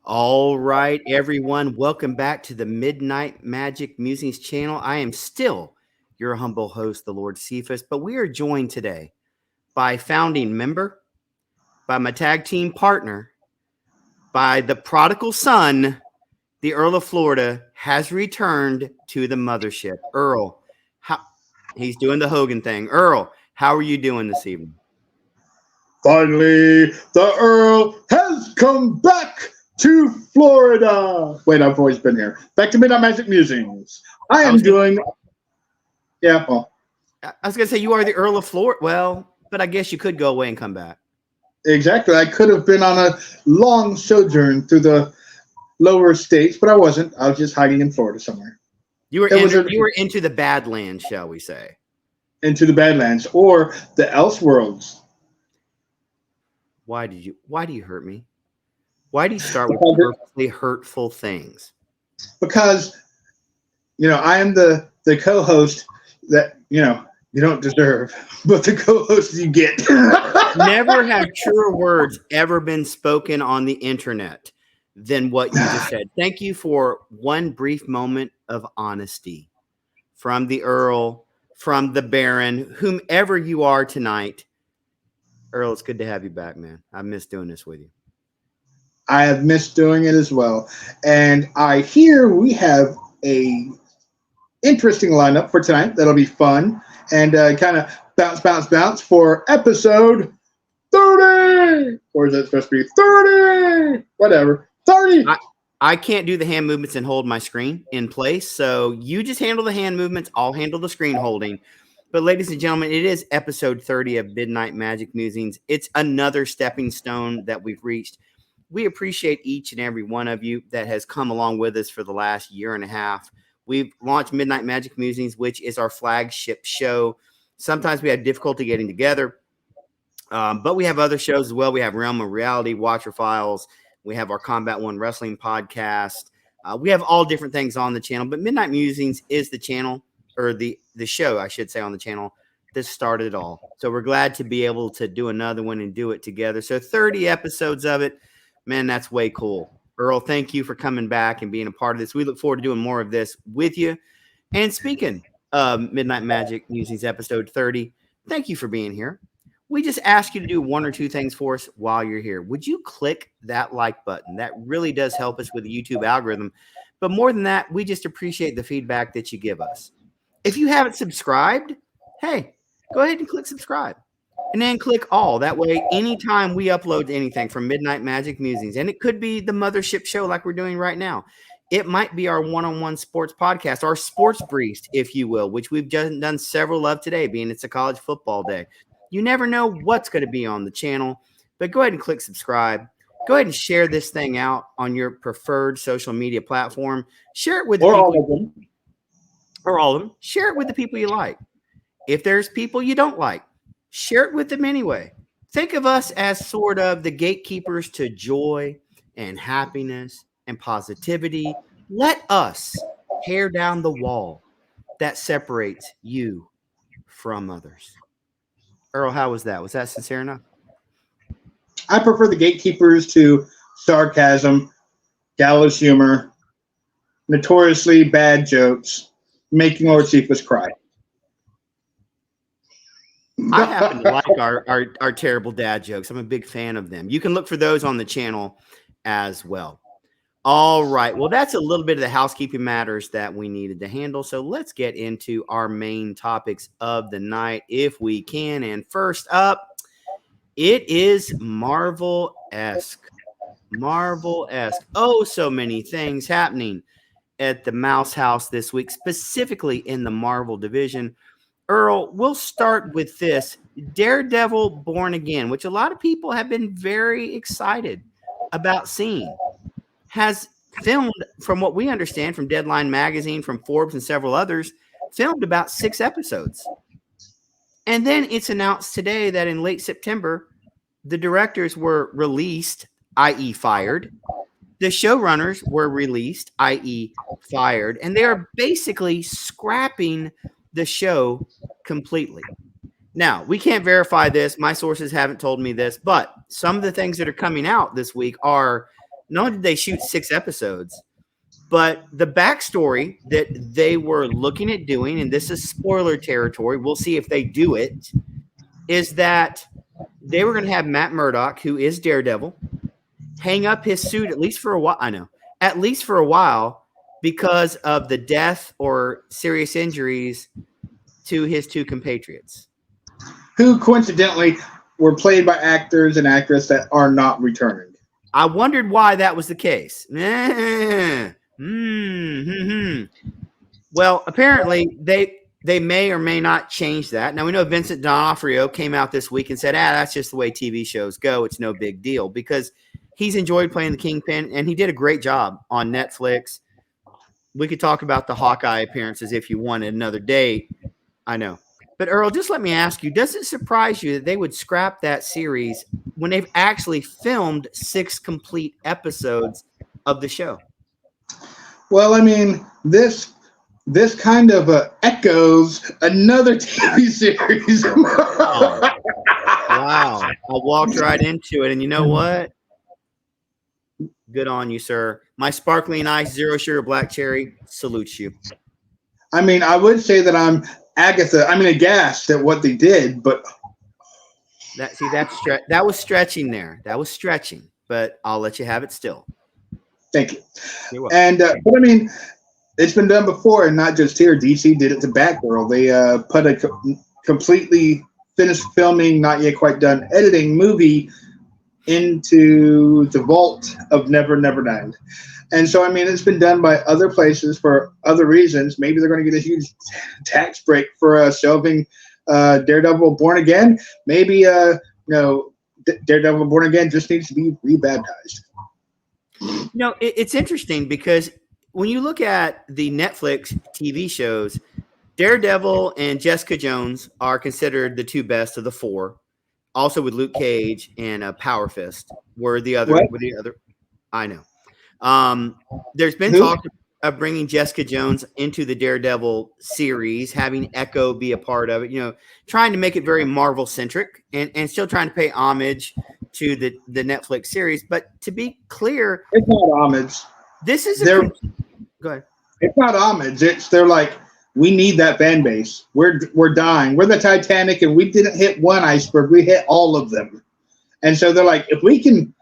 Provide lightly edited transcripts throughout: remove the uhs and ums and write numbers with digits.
All right, everyone, welcome back to the Midnight Magic Musings channel. I am still your humble host, the Lord Cephas, but we are joined today by founding member, by my tag team partner, by the prodigal son. The Earl of Florida has returned to the mothership. Earl, he's doing the Hogan thing. Earl, how are you doing this evening? Finally, the Earl has come back to Florida. Wait, I've always been here. Back to Midnight Magic Musings. I was going to say you are the Earl of Florida. Well, but I guess you could go away and come back. Exactly. I could have been on a long sojourn through the lower states, but I wasn't. I was just hiding in Florida somewhere. You were into the Badlands, shall we say? Into the Badlands or the Elseworlds. Why do you hurt me? Why do you start with purposely hurtful things? Because, I am the co-host that, you don't deserve, but the co-host you get. Never have truer words ever been spoken on the internet than what you just said. Thank you for one brief moment of honesty from the Earl, from the Baron, whomever you are tonight. Earl, it's good to have you back, man. I missed doing this with you. I have missed doing it as well. And I hear we have a interesting lineup for tonight that'll be fun and kind of bounce for episode 30. Or is it supposed to be 30? Whatever. 30. I can't do the hand movements and hold my screen in place. So you just handle the hand movements. I'll handle the screen holding. But ladies and gentlemen, it is episode 30 of Midnight Magic Musings. It's another stepping stone that we've reached. We appreciate each and every one of you that has come along with us for the last year and a half. We've launched Midnight Magic Musings, which is our flagship show. Sometimes we have difficulty getting together, but we have other shows as well. We have Realm of Reality, Watcher Files. We have our Combat One Wrestling podcast. We have all different things on the channel, but Midnight Musings is the channel, or the show, I should say, on the channel that started it all. So we're glad to be able to do another one and do it together. So 30 episodes of it. Man, that's way cool. Earl, thank you for coming back and being a part of this. We look forward to doing more of this with you. And speaking of Midnight Magic Musings episode 30, thank you for being here. We just ask you to do one or two things for us while you're here. Would you click that like button? That really does help us with the YouTube algorithm. But more than that, we just appreciate the feedback that you give us. If you haven't subscribed, hey, go ahead and click subscribe. And then click all. That way, anytime we upload anything from Midnight Magic Musings, and it could be the mothership show like we're doing right now. It might be our one-on-one sports podcast, our sports briefs, if you will, which we've just done several of today, being it's a college football day. You never know what's going to be on the channel, but go ahead and click subscribe. Go ahead and share this thing out on your preferred social media platform. Share it with the people. Or all of them. Share it with the people you like. If there's people you don't like, share it with them anyway. Think of us as sort of the gatekeepers to joy and happiness and positivity. Let us tear down the wall that separates you from others. Earl, how was that? Was that sincere enough? I prefer the gatekeepers to sarcasm, gallows humor, notoriously bad jokes, making Lord Cephas cry. I happen to like our terrible dad jokes. I'm a big fan of them. You can look for those on the channel as well. All right. Well, that's a little bit of the housekeeping matters that we needed to handle. So let's get into our main topics of the night if we can. And first up, it is Marvel-esque. Marvel-esque. Oh, so many things happening at the Mouse House this week, specifically in the Marvel division. Earl, we'll start with this. Daredevil Born Again, which a lot of people have been very excited about seeing, has filmed, from what we understand, from Deadline Magazine, from Forbes, and several others, filmed about 6 episodes. And then it's announced today that in late September, the directors were released, i.e. fired. The showrunners were released, i.e. fired. And they are basically scrapping the show completely. Now, we can't verify this. My sources haven't told me this, but some of the things that are coming out this week are not only did they shoot 6 episodes, but the backstory that they were looking at doing, and this is spoiler territory, we'll see if they do it, is that they were going to have Matt Murdock, who is Daredevil, hang up his suit at least for a while. I know, at least for a while, because of the death or serious injuries to his 2 compatriots, who coincidentally were played by actors and actresses that are not returning. I wondered why that was the case. Well, apparently they may or may not change that. Now, we know Vincent D'Onofrio came out this week and said, that's just the way TV shows go. It's no big deal, because he's enjoyed playing the Kingpin, and he did a great job on Netflix. We could talk about the Hawkeye appearances if you wanted another day. I know. But, Earl, just let me ask you, does it surprise you that they would scrap that series when they've actually filmed 6 complete episodes of the show? Well, I mean, this kind of echoes another TV series. Wow. I walked right into it, and you know what? Good on you, sir. My sparkling ice, 0 sugar black cherry salutes you. I mean, I would say that I'm aghast at what they did, but that was stretching there. That was stretching, but I'll let you have it still. Thank you. You're welcome. And but I mean, it's been done before, and not just here. DC did it to Batgirl. They put a completely finished filming, not yet quite done editing movie into the vault of Never Neverland. And so, I mean, it's been done by other places for other reasons. Maybe they're going to get a huge tax break for shelving Daredevil Born Again. Maybe, Daredevil Born Again just needs to be rebaptized. It's interesting because when you look at the Netflix TV shows, Daredevil and Jessica Jones are considered the 2 best of the 4. Also with Luke Cage and Power Fist were the other. I know. There's been talk of bringing Jessica Jones into the Daredevil series, having Echo be a part of it, trying to make it very Marvel centric and still trying to pay homage to the Netflix series. But to be clear, it's not homage. This is go ahead. It's not homage. They're like, we need that fan base. We're dying. We're the Titanic, and we didn't hit one iceberg. We hit all of them. And so they're like, if we can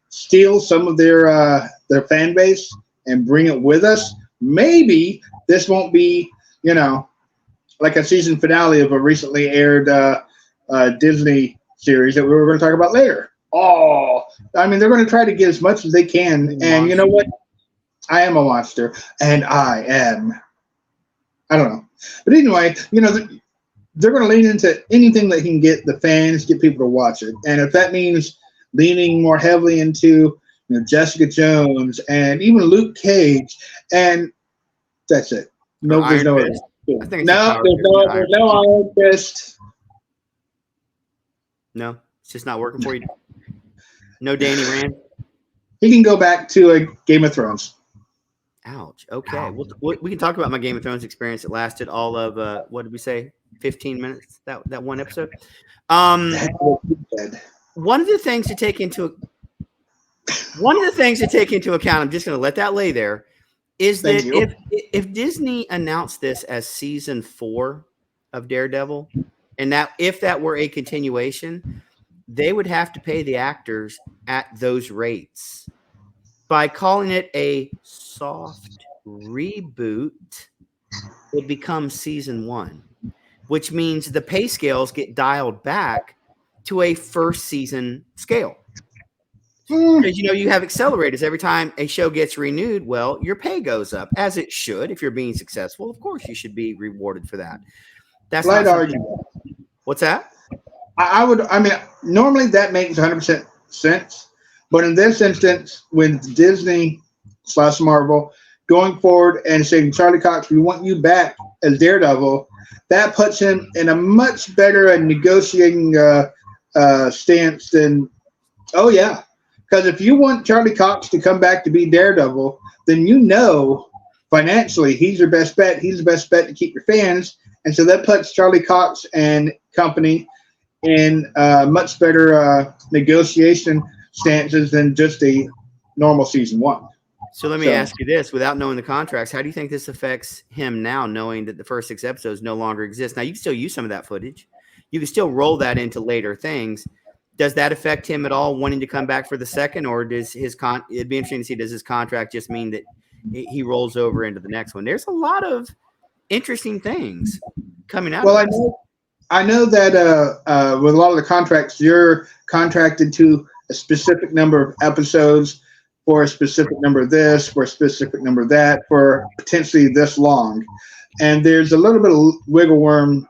steal some of their fan base and bring it with us, maybe this won't be, like a season finale of a recently aired Disney series that we were going to talk about later. Oh, I mean, they're going to try to get as much as they can. And you know what? I am a monster, and I don't know. But anyway, they're going to lean into anything that can get the fans, get people to watch it. And if that means leaning more heavily into Jessica Jones and even Luke Cage, and that's it. There's no Iron Fist. No, it's just not working for you. No Danny Rand. He can go back to a Game of Thrones. Ouch. Okay. We can talk about my Game of Thrones experience. It lasted all of what did we say? 15 minutes. That one episode. One of the things to take into account, I'm just going to let that lay there, is that if Disney announced this as season 4 of Daredevil, and that if that were a continuation, they would have to pay the actors at those rates. By calling it a soft reboot, it becomes season 1, which means the pay scales get dialed back to a first season scale. Because you have accelerators every time a show gets renewed. Well, your pay goes up, as it should. If you're being successful, of course you should be rewarded for that. That's light argument. What's that? I mean, normally that makes 100% sense. But in this instance, with Disney / Marvel going forward and saying, Charlie Cox, we want you back as Daredevil, that puts him in a much better negotiating stance than, because if you want Charlie Cox to come back to be Daredevil, then financially he's your best bet. He's the best bet to keep your fans. And so that puts Charlie Cox and company in much better negotiation stances than just a normal season one. So let me ask you this: without knowing the contracts, how do you think this affects him now, knowing that the first 6 episodes no longer exist? Now you can still use some of that footage. You can still roll that into later things. Does that affect him at all, wanting to come back for the second, or does it'd be interesting to see, does his contract just mean that he rolls over into the next one? There's a lot of interesting things coming out. Well, I know that with a lot of the contracts, you're contracted to a specific number of episodes for a specific number of this, for a specific number of that, for potentially this long. And there's a little bit of wiggle worm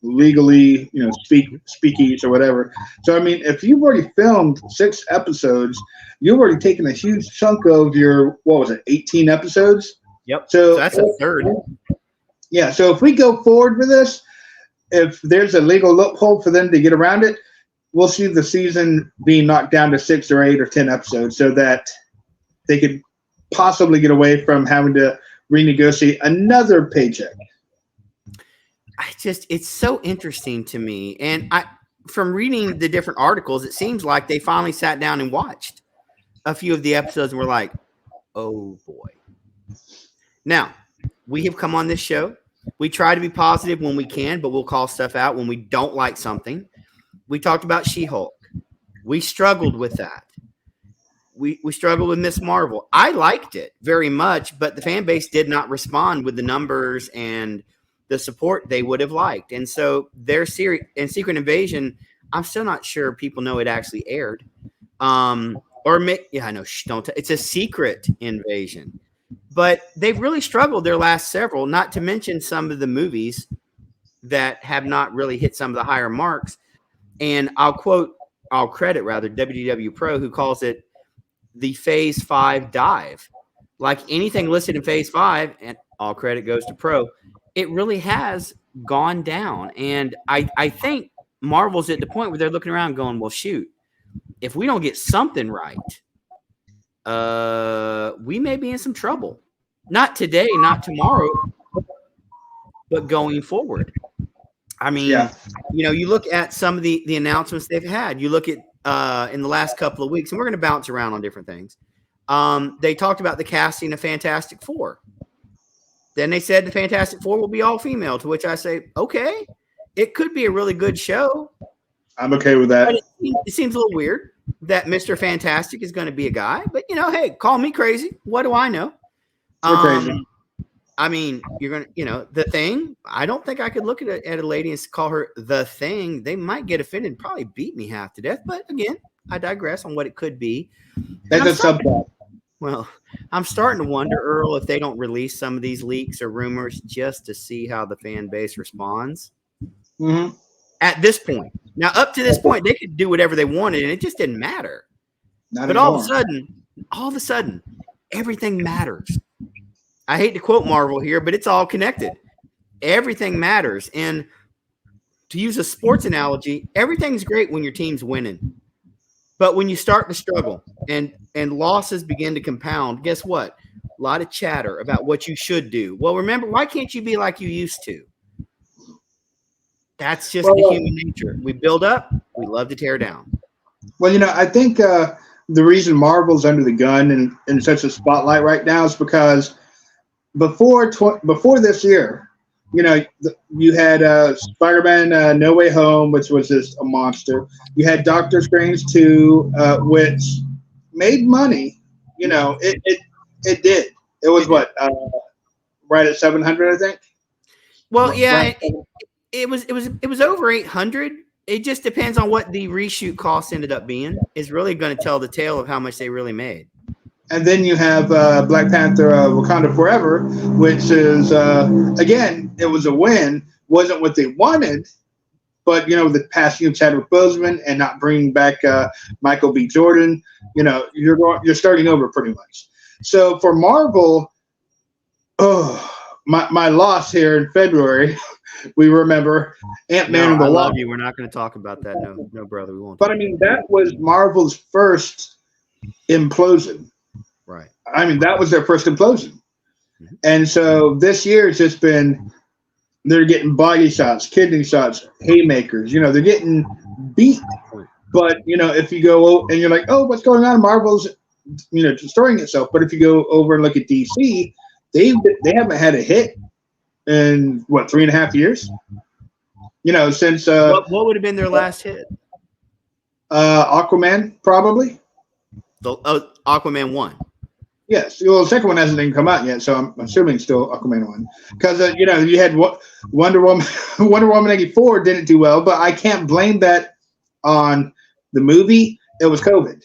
legally, speakies or whatever. So, I mean, if you've already filmed 6 episodes, you've already taken a huge chunk of your, 18 episodes? Yep. So that's a third. Yeah. So if we go forward with this, if there's a legal loophole for them to get around it, we'll see the season being knocked down to 6 or 8 or 10 episodes so that they could possibly get away from having to renegotiate another paycheck. It's so interesting to me. And from reading the different articles, it seems like they finally sat down and watched a few of the episodes and were like, oh boy. Now, we have come on this show. We try to be positive when we can, but we'll call stuff out when we don't like something. We talked about She-Hulk. We struggled with that. We struggled with Miss Marvel. I liked it very much, but the fan base did not respond with the numbers and the support they would have liked. And so their series and Secret Invasion, I'm still not sure people know it actually aired. It's a Secret Invasion. But they've really struggled their last several, not to mention some of the movies that have not really hit some of the higher marks. And I'll credit WDW Pro, who calls it the Phase 5 dive. Like anything listed in Phase 5, and all credit goes to Pro, it really has gone down. And I think Marvel's at the point where they're looking around going, well, shoot, if we don't get something right, we may be in some trouble. Not today, not tomorrow, but going forward. I mean, you look at some of the announcements they've had. You look at in the last couple of weeks, and we're going to bounce around on different things. They talked about the casting of Fantastic Four. Then they said the Fantastic Four will be all female, to which I say, okay, it could be a really good show. I'm okay with that. But it seems a little weird that Mr. Fantastic is going to be a guy. But, hey, call me crazy. What do I know? You're crazy. I mean, you're going to, The Thing, I don't think I could look at a lady and call her The Thing. They might get offended and probably beat me half to death. But again, I digress on what it could be. That's a subplot. Well, I'm starting to wonder, Earl, if they don't release some of these leaks or rumors just to see how the fan base responds. Mm-hmm. At this point. Now, up to this point, they could do whatever they wanted, and it just didn't matter. But all of a sudden, everything matters. I hate to quote Marvel here, but it's all connected. Everything matters. And to use a sports analogy, everything's great when your team's winning. But when you start to struggle and losses begin to compound, guess what? A lot of chatter about what you should do. Well, remember, why can't you be like you used to? That's just the human nature. We build up, we love to tear down. Well, I think the reason Marvel's under the gun and in such a spotlight right now is because before this year, you had Spider-Man No Way Home, which was just a monster. You had Doctor Strange 2, which made money. It did. It was right at 700, I think. Well, yeah, it was over 800. It just depends on what the reshoot cost ended up being. Is really going to tell the tale of how much they really made. And then you have Black Panther Wakanda Forever, which is, again, it was a win. Wasn't what they wanted, but, the passing of Chadwick Boseman and not bringing back Michael B. Jordan, you're starting over pretty much. So for Marvel, my loss here in February, we remember Ant-Man and the Wasp. I love you. We're not going to talk about that. No, brother, we won't. But, I mean, that was Marvel's first implosion. Right. I mean, that was their first implosion. Mm-hmm. And so this year it's just been, they're getting body shots, kidney shots, haymakers. They're getting beat But if you go and you're like, oh, what's going on? Marvel's destroying itself. But if you go over and look at DC, they haven't had a hit in what 3.5 years. Since what would have been their last hit? Aquaman, probably. Aquaman 1. Yes. Well, the second one hasn't even come out yet, so I'm assuming still Aquaman 1. Because you had Wonder Woman. Wonder Woman 84 didn't do well, but I can't blame that on the movie. It was COVID.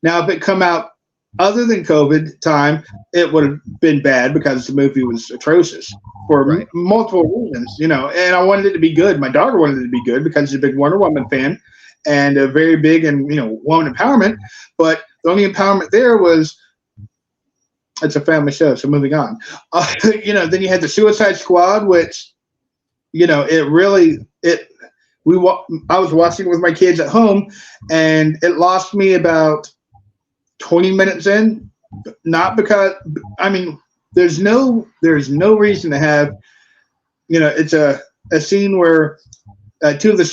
Now, if it come out other than COVID time, it would have been bad because the movie was atrocious for multiple reasons. And I wanted it to be good. My daughter wanted it to be good because she's a big Wonder Woman fan and a very big and woman empowerment. But the only empowerment there was. It's a family show, so moving on. Then you had the Suicide Squad, which, I was watching it with my kids at home, and it lost me about 20 minutes in. Not because, there's no reason to have, it's a scene where two of the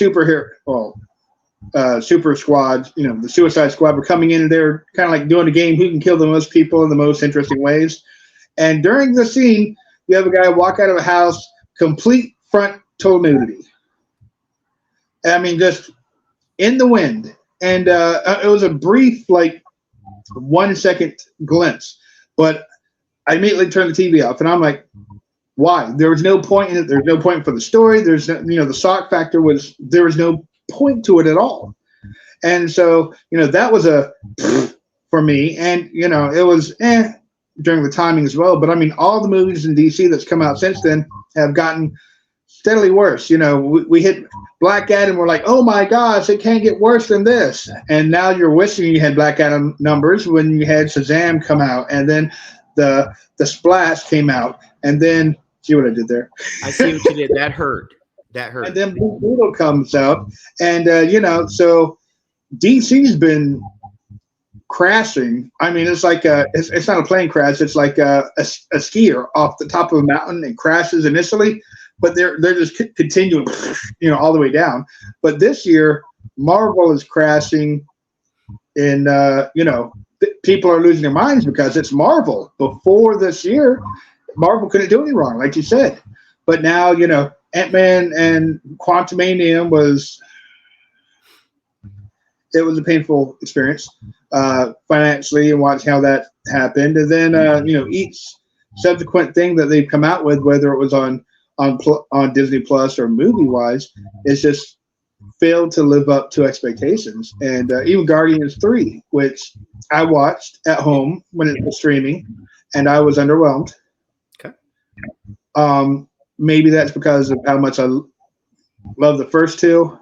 super squads, the Suicide Squad were coming in and they're kind of like doing a game who can kill the most people in the most interesting ways. And during the scene, you have a guy walk out of a house, complete frontal nudity. Just in the wind. And it was a brief, 1 second glimpse. But I immediately turned the TV off and I'm like, why? There was no point in it. There's no point for the story. There's no, the shock factor there was no point to it at all. And so, that was for me. And, it was during the timing as well. But all the movies in DC that's come out since then have gotten steadily worse. We hit Black Adam. We're like, oh my gosh, it can't get worse than this. And now you're wishing you had Black Adam numbers when you had Shazam come out. And then the Splash came out. And then, see what I did there? I see what you did. That hurt. And then Blue Beetle comes out, and so DC's been crashing. It's like it's not a plane crash; it's like a skier off the top of a mountain and crashes initially, but they're just continuing, all the way down. But this year, Marvel is crashing, and people are losing their minds because it's Marvel. Before this year, Marvel couldn't do any wrong, like you said, but now Ant-Man and Quantumania was a painful experience financially and watching how that happened. And then, each subsequent thing that they've come out with, whether it was on Disney Plus or movie-wise, it's just failed to live up to expectations. And even Guardians 3, which I watched at home when it was streaming, and I was underwhelmed. Okay. Maybe that's because of how much I love the first two.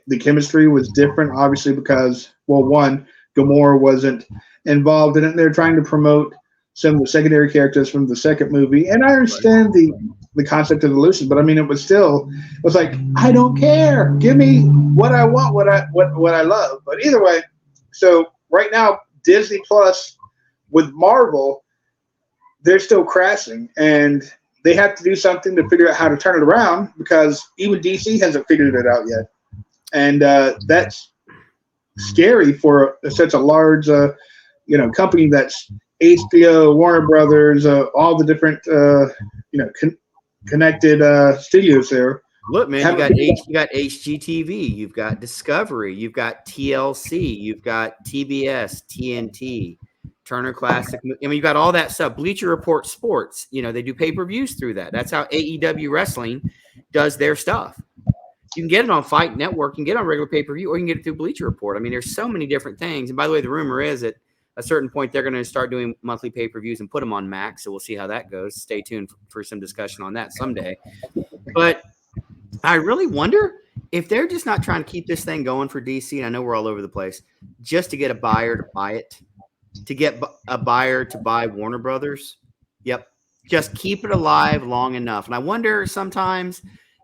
The chemistry was different, obviously, because, one, Gamora wasn't involved in it. They're trying to promote some of the secondary characters from the second movie. And I understand the concept of evolution, but it was like, I don't care. Give me what I want, what I love. But either way, so right now, Disney Plus with Marvel, they're still crashing. And they have to do something to figure out how to turn it around because even DC hasn't figured it out yet. And that's scary for such a large, company that's HBO, Warner Brothers, all the different, connected studios there. Look, man, you got HGTV, you've got Discovery, you've got TLC, you've got TBS, TNT, Turner Classic. You've got all that stuff. Bleacher Report Sports, they do pay-per-views through that. That's how AEW Wrestling does their stuff. You can get it on Fight Network, you can get it on regular pay-per-view, or you can get it through Bleacher Report. There's so many different things. And by the way, the rumor is that at a certain point, they're going to start doing monthly pay-per-views and put them on Max. So we'll see how that goes. Stay tuned for some discussion on that someday. But I really wonder if they're just not trying to keep this thing going for DC. And I know we're all over the place, just to get a buyer to buy it, to get a buyer to buy Warner Brothers. Yep. Just keep it alive long enough. And I wonder sometimes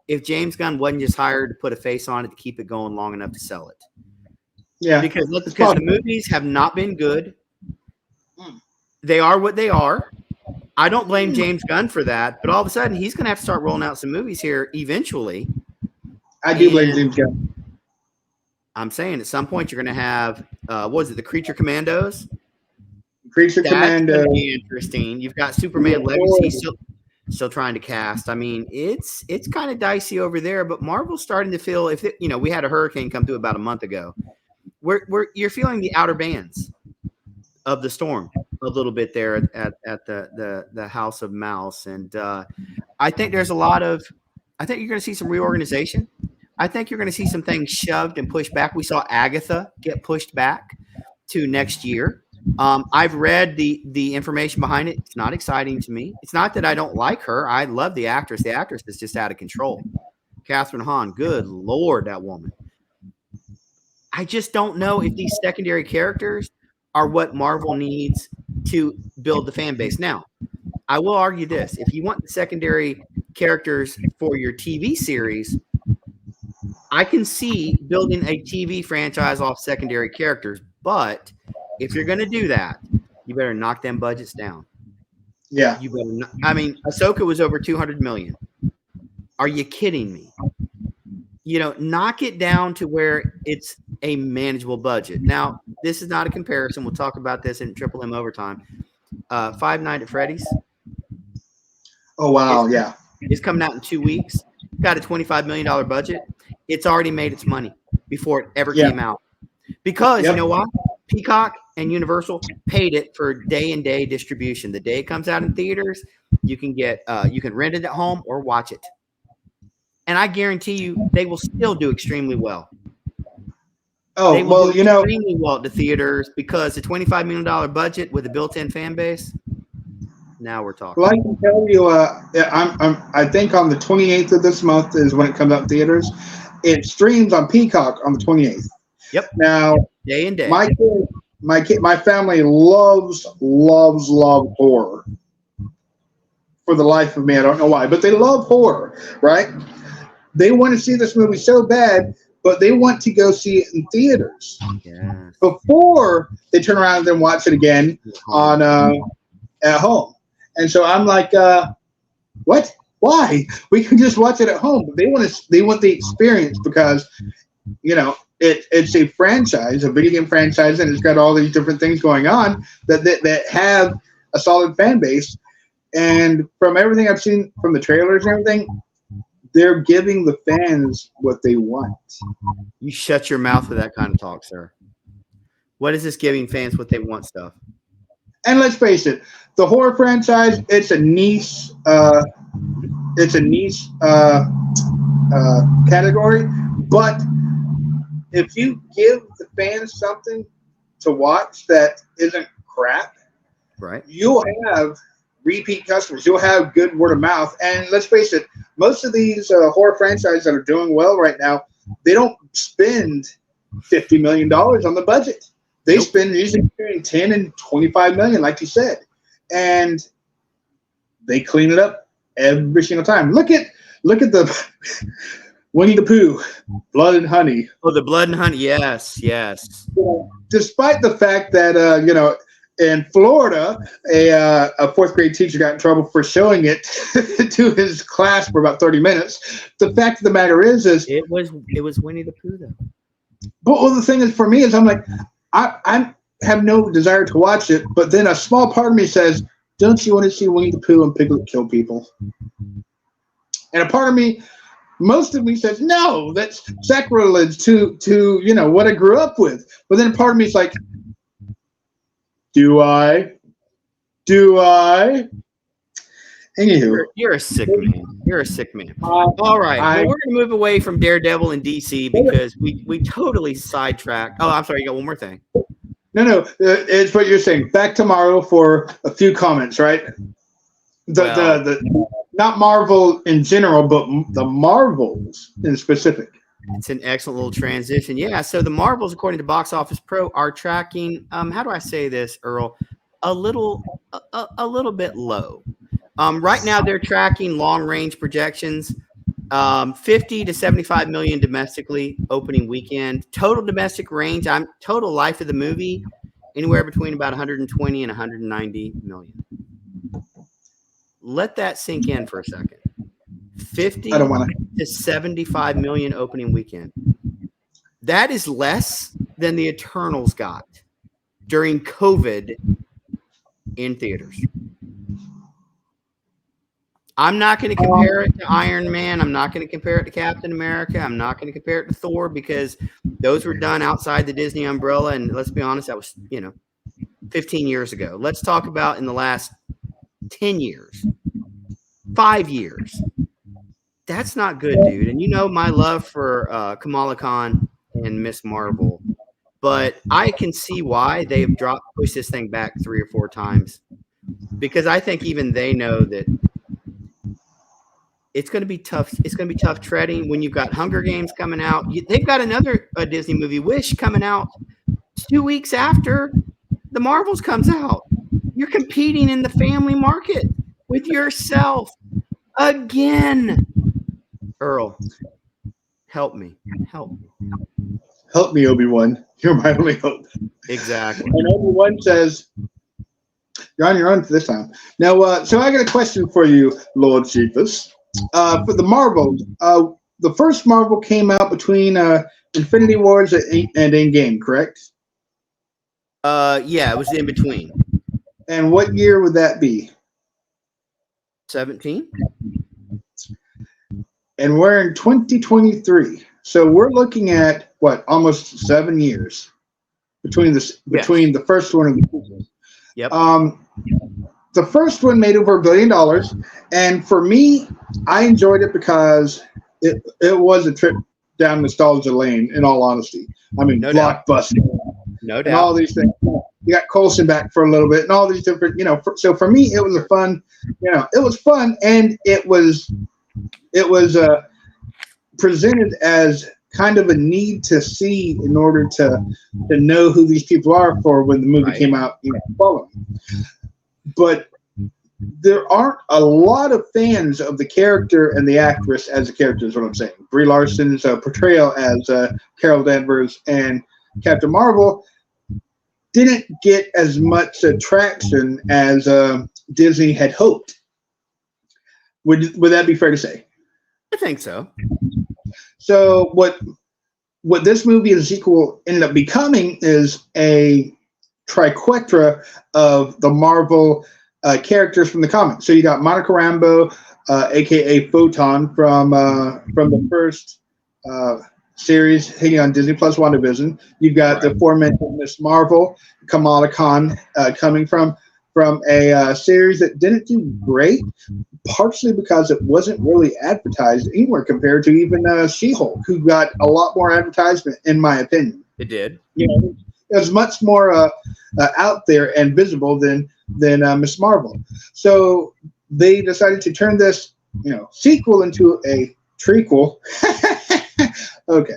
if James Gunn wasn't just hired to put a face on it to keep it going long enough to sell it. Yeah. Because the movies have not been good. They are what they are. I don't blame James Gunn for that, but all of a sudden he's going to have to start rolling out some movies here eventually. I do blame James Gunn. I'm saying at some point you're going to have, what was it, the Creature Commandos? Creature That's Commando. going to be interesting. You've got Superman Legacy still trying to cast. I mean, it's kind of dicey over there, but Marvel's starting to feel, we had a hurricane come through about a month ago. You're feeling the outer bands of the storm a little bit there at the House of Mouse, and I think there's I think you're going to see some reorganization. I think you're going to see some things shoved and pushed back. We saw Agatha get pushed back to next year. I've read the information behind it. It's not exciting to me. It's not that I don't like her. I love the actress. The actress is just out of control. Catherine Hahn, good Lord, that woman. I just don't know if these secondary characters are what Marvel needs to build the fan base. Now, I will argue this. If you want the secondary characters for your TV series, I can see building a TV franchise off secondary characters. But if you're going to do that, you better knock them budgets down. Yeah. You better I mean, Ahsoka was over $200 million. Are you kidding me? Knock it down to where it's a manageable budget. Now, this is not a comparison. We'll talk about this in Triple M Overtime. Five Nights at Freddy's. Oh, wow. Yeah. It's coming out in 2 weeks. Got a $25 million budget. It's already made its money before it ever came out. Because you know what? Peacock and Universal paid it for day-and-day distribution. The day it comes out in theaters, you can rent it at home or watch it. And I guarantee you they will still do extremely well. Oh, well, extremely well at the theaters because the $25 million budget with a built-in fan base, now we're talking. Well, I can tell you, I think on the 28th of this month is when it comes out in theaters. It streams on Peacock on the 28th. Yep. Now, day and day. My family loves horror. For the life of me, I don't know why, but they love horror, right? They want to see this movie so bad, but they want to go see it in theaters before they turn around and then watch it again on at home. And so I'm like, what? Why? We can just watch it at home. But they want the experience because, it's a franchise, a video game franchise, and it's got all these different things going on that have a solid fan base. And from everything I've seen from the trailers and everything, they're giving the fans what they want. You shut your mouth with that kind of talk, sir. What is this giving fans what they want stuff? And let's face it, the horror franchise, it's a niche category. But if you give the fans something to watch that isn't crap, right, you'll have repeat customers. You'll have good word of mouth. And let's face it, most of these horror franchises that are doing well right now, they don't spend $50 million on the budget. They spend usually between 10 and 25 million, like you said. And they clean it up every single time. Look at the Winnie the Pooh, Blood and Honey. Oh, the Blood and Honey. Yes. Despite the fact that, in Florida, a fourth grade teacher got in trouble for showing it to his class for about 30 minutes. The fact of the matter is it was Winnie the Pooh though. But the thing is, for me, is I'm like, I have no desire to watch it, but then a small part of me says, don't you want to see Winnie the Pooh and Piglet kill people? And a part of me, most of me says, no, that's sacrilege to what I grew up with. But then a part of me is like, Do I? Anywho. You're a sick man. All right. Well, we're going to move away from Daredevil and DC because we totally sidetracked. Oh, I'm sorry. You got one more thing. No. It's what you're saying. Back tomorrow for a few comments, right? The not Marvel in general, but the Marvels in specific. It's an excellent little transition. Yeah. So the Marvels, according to Box Office Pro, are tracking. How do I say this, Earl? A little bit low. Right now, they're tracking long-range projections, 50 to 75 million domestically opening weekend. Total domestic range, total life of the movie, anywhere between about 120 and 190 million. Let that sink in for a second. 50 to 75 million opening weekend. That is less than the Eternals got during COVID in theaters. I'm not going to compare it to Iron Man. I'm not going to compare it to Captain America. I'm not going to compare it to Thor because those were done outside the Disney umbrella. And let's be honest, that was, 15 years ago. Let's talk about in the last 10 years, 5 years. That's not good, dude. And my love for Kamala Khan and Miss Marvel. But I can see why they've pushed this thing back 3 or 4 times. Because I think even they know that it's going to be tough. It's going to be tough treading when you've got Hunger Games coming out. They've got another Disney movie, Wish, coming out 2 weeks after the Marvels comes out. You're competing in the family market with yourself again. Earl, help me. Help me, Obi-Wan. You're my only hope. Exactly. And Obi-Wan says, you're on your own for this time. Now, so I got a question for you, Lord Cephas. For the Marvels, the first Marvel came out between Infinity Wars and Endgame, correct? Yeah, it was in between. And what year would that be? 17. And we're in 2023. So we're looking at what, almost 7 years between the first one and the second. Yep. The first one made over $1 billion, and for me, I enjoyed it because it was a trip down nostalgia lane. In all honesty, I mean, no Blockbuster, no doubt, and all these things. You got Coulson back for a little bit, and all these different, so for me, it was a fun, it was fun, and it was presented as kind of a need to see in order to know who these people are for when the movie came out, following. But there aren't a lot of fans of the character and the actress as a character, is what I'm saying. Brie Larson's portrayal as Carol Danvers and Captain Marvel didn't get as much traction as Disney had hoped. Would that be fair to say? I think so. So what this movie and the sequel ended up becoming is a triquetra of the Marvel characters from the comics. So you got Monica Rambeau, aka Photon from the first series hitting on Disney Plus WandaVision. You've got the aforementioned Miss Marvel, Kamala Khan, coming from a series that didn't do great, partially because it wasn't really advertised anywhere compared to even She-Hulk, who got a lot more advertisement, in my opinion. It did. It was much more out there and visible than Miss Marvel. So they decided to turn this, sequel into a trequel. Okay.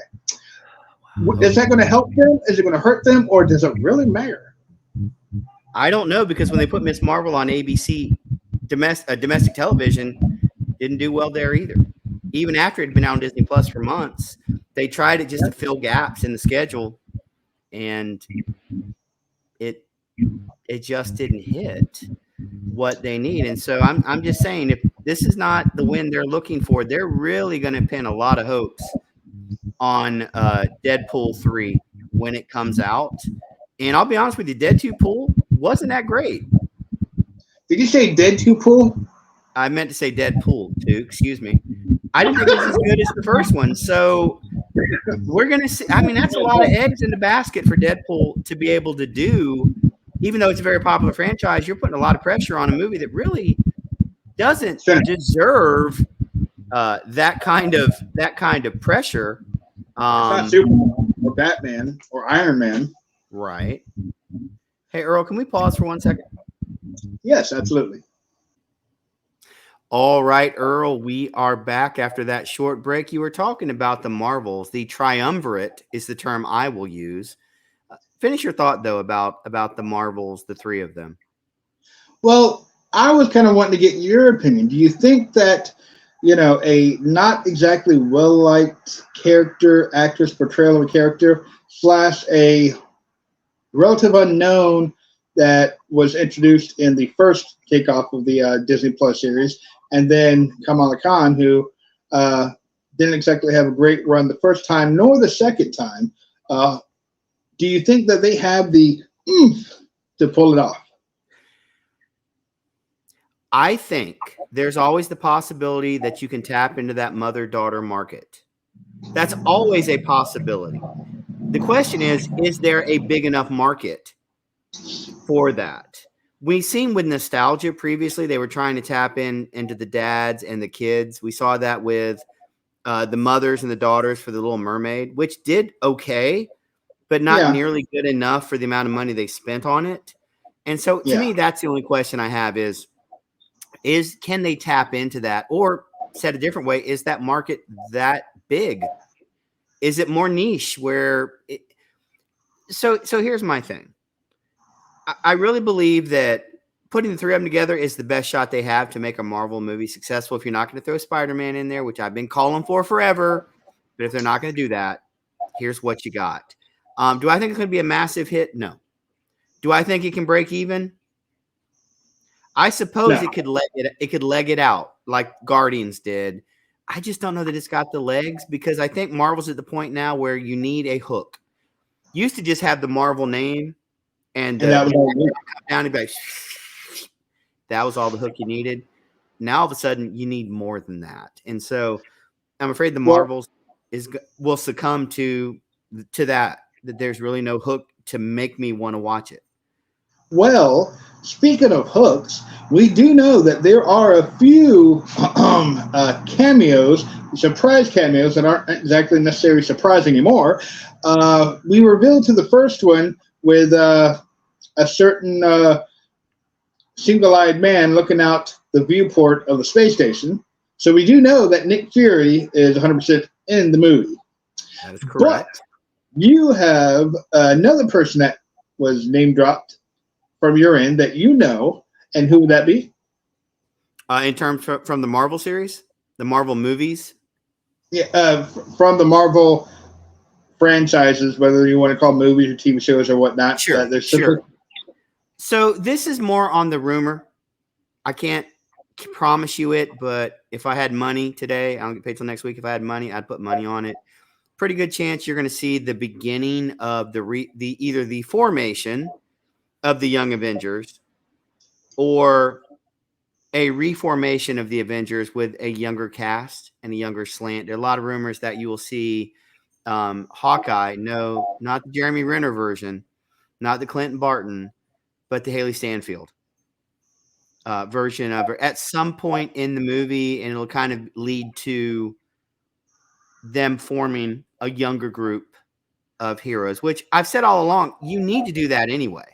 Wow. Is that going to help them? Is it going to hurt them? Or does it really matter? I don't know, because when they put Miss Marvel on ABC domestic television, didn't do well there either. Even after it had been out on Disney Plus for months, they tried it just to fill gaps in the schedule, and it just didn't hit what they need. And so I'm just saying, if this is not the win they're looking for, they're really going to pin a lot of hopes on Deadpool 3 when it comes out. And I'll be honest with you, Deadpool wasn't that great. Did you say Deadpool? I meant to say Deadpool too. Excuse me. I didn't think it was as good as the first one. So we're going to see. I mean, that's a lot of eggs in the basket for Deadpool to be able to do. Even though it's a very popular franchise, you're putting a lot of pressure on a movie that really doesn't deserve that kind of pressure. It's not Superman or Batman or Iron Man. Right. Hey, Earl, can we pause for 1 second? Yes, absolutely. All right, Earl, we are back after that short break. You were talking about the Marvels. The triumvirate is the term I will use. Finish your thought, though, about the Marvels, the three of them. Well, I was kind of wanting to get your opinion. Do you think that, a not exactly well-liked actress portrayal of a character / a relative unknown that was introduced in the first kickoff of the Disney Plus series, and then Kamala Khan, who didn't exactly have a great run the first time nor the second time, Do you think that they have the oomph to pull it off? I think there's always the possibility that you can tap into that mother-daughter market. That's always a possibility. The question is there a big enough market for that? We've seen with nostalgia previously, they were trying to tap into the dads and the kids. We saw that with the mothers and the daughters for The Little Mermaid, which did okay, but not nearly good enough for the amount of money they spent on it. And so to me, that's the only question I have is can they tap into that? Or said a different way, is that market that big? Is it more niche where so here's my thing. I really believe that putting the three of them together is the best shot they have to make a Marvel movie successful. If you're not going to throw Spider-Man in there, which I've been calling for forever, but if they're not going to do that, here's what you got. Do I think it's going to be a massive hit? No. Do I think it can break even? I suppose it could leg it out like Guardians did. I just don't know that it's got the legs because I think Marvel's at the point now where you need a hook. You used to just have the Marvel name and that was down and be like, that was all the hook you needed. Now all of a sudden you need more than that, and so I'm afraid the Marvels will succumb to that there's really no hook to make me want to watch it. Well, speaking of hooks, we do know that there are a few cameos, surprise cameos that aren't exactly necessarily surprising anymore. We revealed to the first one with a certain single-eyed man looking out the viewport of the space station. So we do know that Nick Fury is 100% in the movie. That is correct. But you have another person that was name-dropped from your end that you know, and who would that be? In terms from the Marvel series, the Marvel movies? Yeah, from the Marvel franchises, whether you want to call movies or TV shows or whatnot. Sure. So this is more on the rumor. I can't promise you it, but if I had money today, I don't get paid till next week. If I had money, I'd put money on it. Pretty good chance you're going to see the beginning of either the formation of the Young Avengers or a reformation of the Avengers with a younger cast and a younger slant. There are a lot of rumors that you will see Hawkeye, no, not the Jeremy Renner version, not the Clinton Barton, but the Haley Stanfield version of her at some point in the movie, and it'll kind of lead to them forming a younger group of heroes, which I've said all along, you need to do that anyway.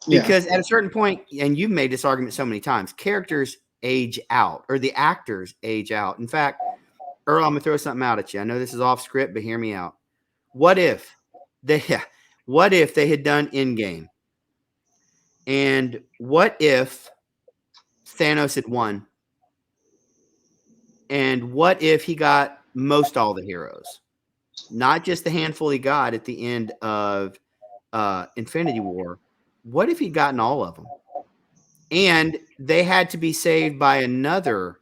Because at a certain point, and you've made this argument so many times, characters age out or the actors age out. In fact, Earl, I'm going to throw something out at you. I know this is off script, but hear me out. What if they had done Endgame? And what if Thanos had won? And what if he got most all the heroes? Not just the handful he got at the end of Infinity War. What if he'd gotten all of them? And they had to be saved by another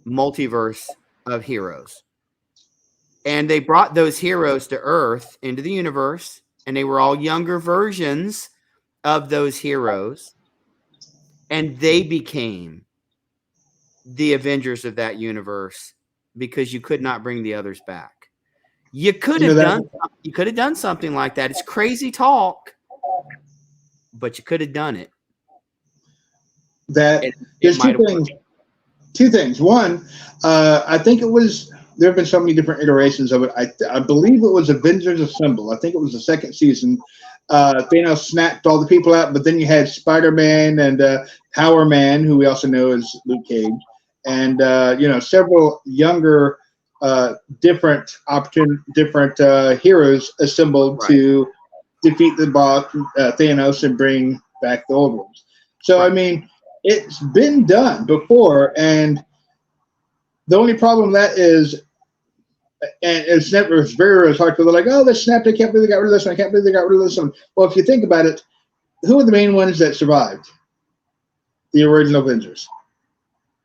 multiverse of heroes. And they brought those heroes to Earth into the universe, and they were all younger versions of those heroes. And they became the Avengers of that universe because you could not bring the others back. You could have done something like that. It's crazy talk, but you could have done it. There's two things. One, I think there have been so many different iterations of it. I believe it was Avengers Assemble. I think it was the second season. Thanos snapped all the people out, but then you had Spider-Man and Power Man, who we also know as Luke Cage, and several younger, different heroes assembled to defeat the boss Thanos and bring back the old ones. So I mean, it's been done before, and the only problem with that is, and it's very hard because they're like, oh, they snapped. I can't believe they got rid of this one. I can't believe they got rid of this one. Well, if you think about it, who are the main ones that survived? The original Avengers.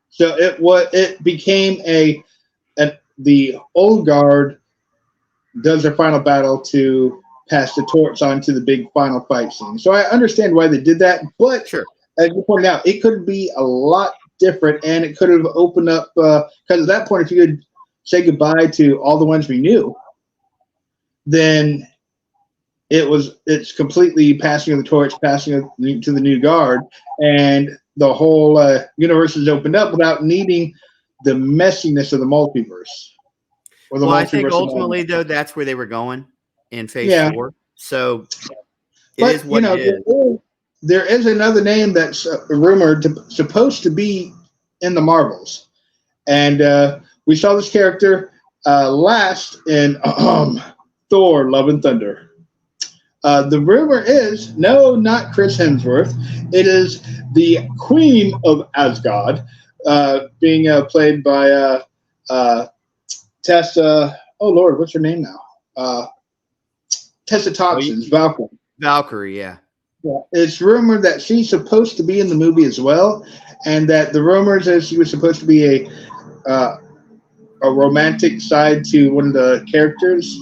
So it became the old guard does their final battle to pass the torch on to the big final fight scene. So I understand why they did that, but Sure. as you pointed out, it could be a lot different, and it could have opened up because at that point, if you could say goodbye to all the ones we knew, then it's completely passing of the torch, passing to the new guard, and the whole universe is opened up without needing the messiness of the multiverse. Or the Well, I multiverse think of ultimately, though, that's where they were going in Phase Yeah. 4. So it But is what it is. there is another name that's rumored supposed to be in the Marvels, and we saw this character last in Thor: Love and Thunder. The rumor is no, not Chris Hemsworth. It is the Queen of Asgard, being played by Tessa. Oh Lord, what's her name now? Tessa Thompson's Valkyrie. Valkyrie, yeah. Yeah. It's rumored that she's supposed to be in the movie as well, and that the rumors is she was supposed to be a romantic side to one of the characters,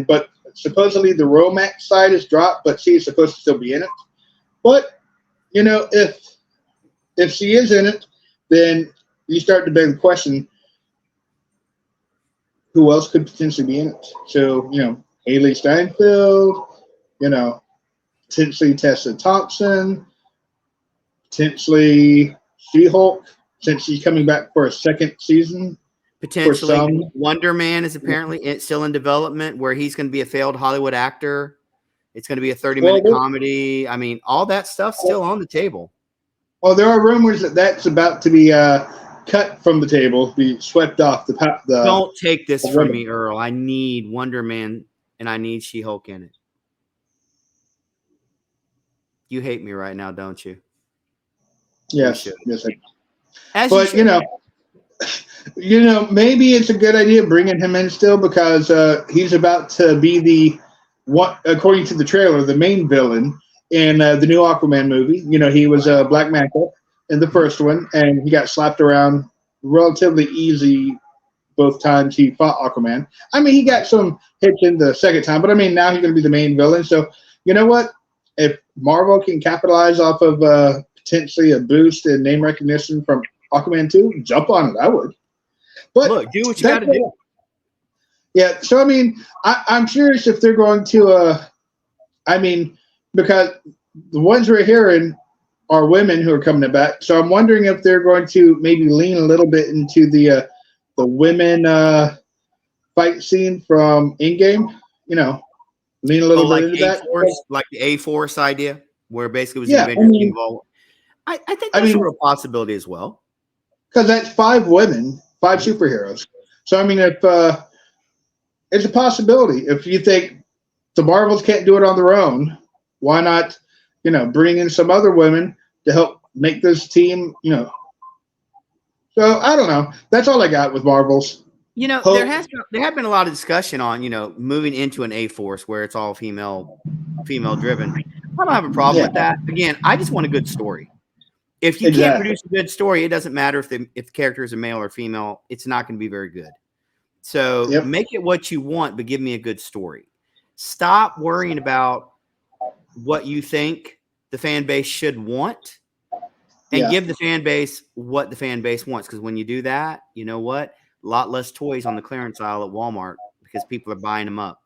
but supposedly the romance side is dropped, but she is supposed to still be in it. But if she is in it, then you start to beg the question: who else could potentially be in it? So Haley Steinfeld, potentially Tessa Thompson, potentially She-Hulk, since she's coming back for a second season. Potentially, Wonder Man is apparently still in development, where he's going to be a failed Hollywood actor. It's going to be a 30-minute comedy. I mean, all that stuff's still on the table. Well, there are rumors that that's about to be cut from the table, be swept off the. Don't take this from me, Earl. I need Wonder Man and I need She-Hulk in it. You hate me right now, don't you? Yes, yes. But maybe it's a good idea bringing him in still because he's about to be the what, according to the trailer, the main villain in the new Aquaman movie. He was Black Manta in the first one, and he got slapped around relatively easy both times he fought Aquaman. I mean, he got some hits in the second time, but I mean, now he's going to be the main villain. So you know what? If Marvel can capitalize off of potentially a boost in name recognition from Aquaman 2, jump on it. I would. But look, do what you got to do. Yeah. So, I mean, I'm curious if they're going to, because the ones we're hearing are women who are coming back. So I'm wondering if they're going to maybe lean a little bit into the women fight scene from Endgame, lean a little bit into that. Like the A-Force idea, where basically was the Avengers involved. I think that's a real possibility as well. Because that's 5 women, 5 superheroes. So, I mean, if it's a possibility. If you think the Marvels can't do it on their own, why not, bring in some other women to help make this team, So, I don't know. That's all I got with Marvels. There have been a lot of discussion on, moving into an A-Force where it's all female driven. I don't have a problem with that. Again, I just want a good story. If you can't produce a good story, it doesn't matter if the characters are male or female. It's not going to be very good. So make it what you want, but give me a good story. Stop worrying about what you think the fan base should want, and give the fan base what the fan base wants. Because when you do that, you know what? A lot less toys on the clearance aisle at Walmart because people are buying them up.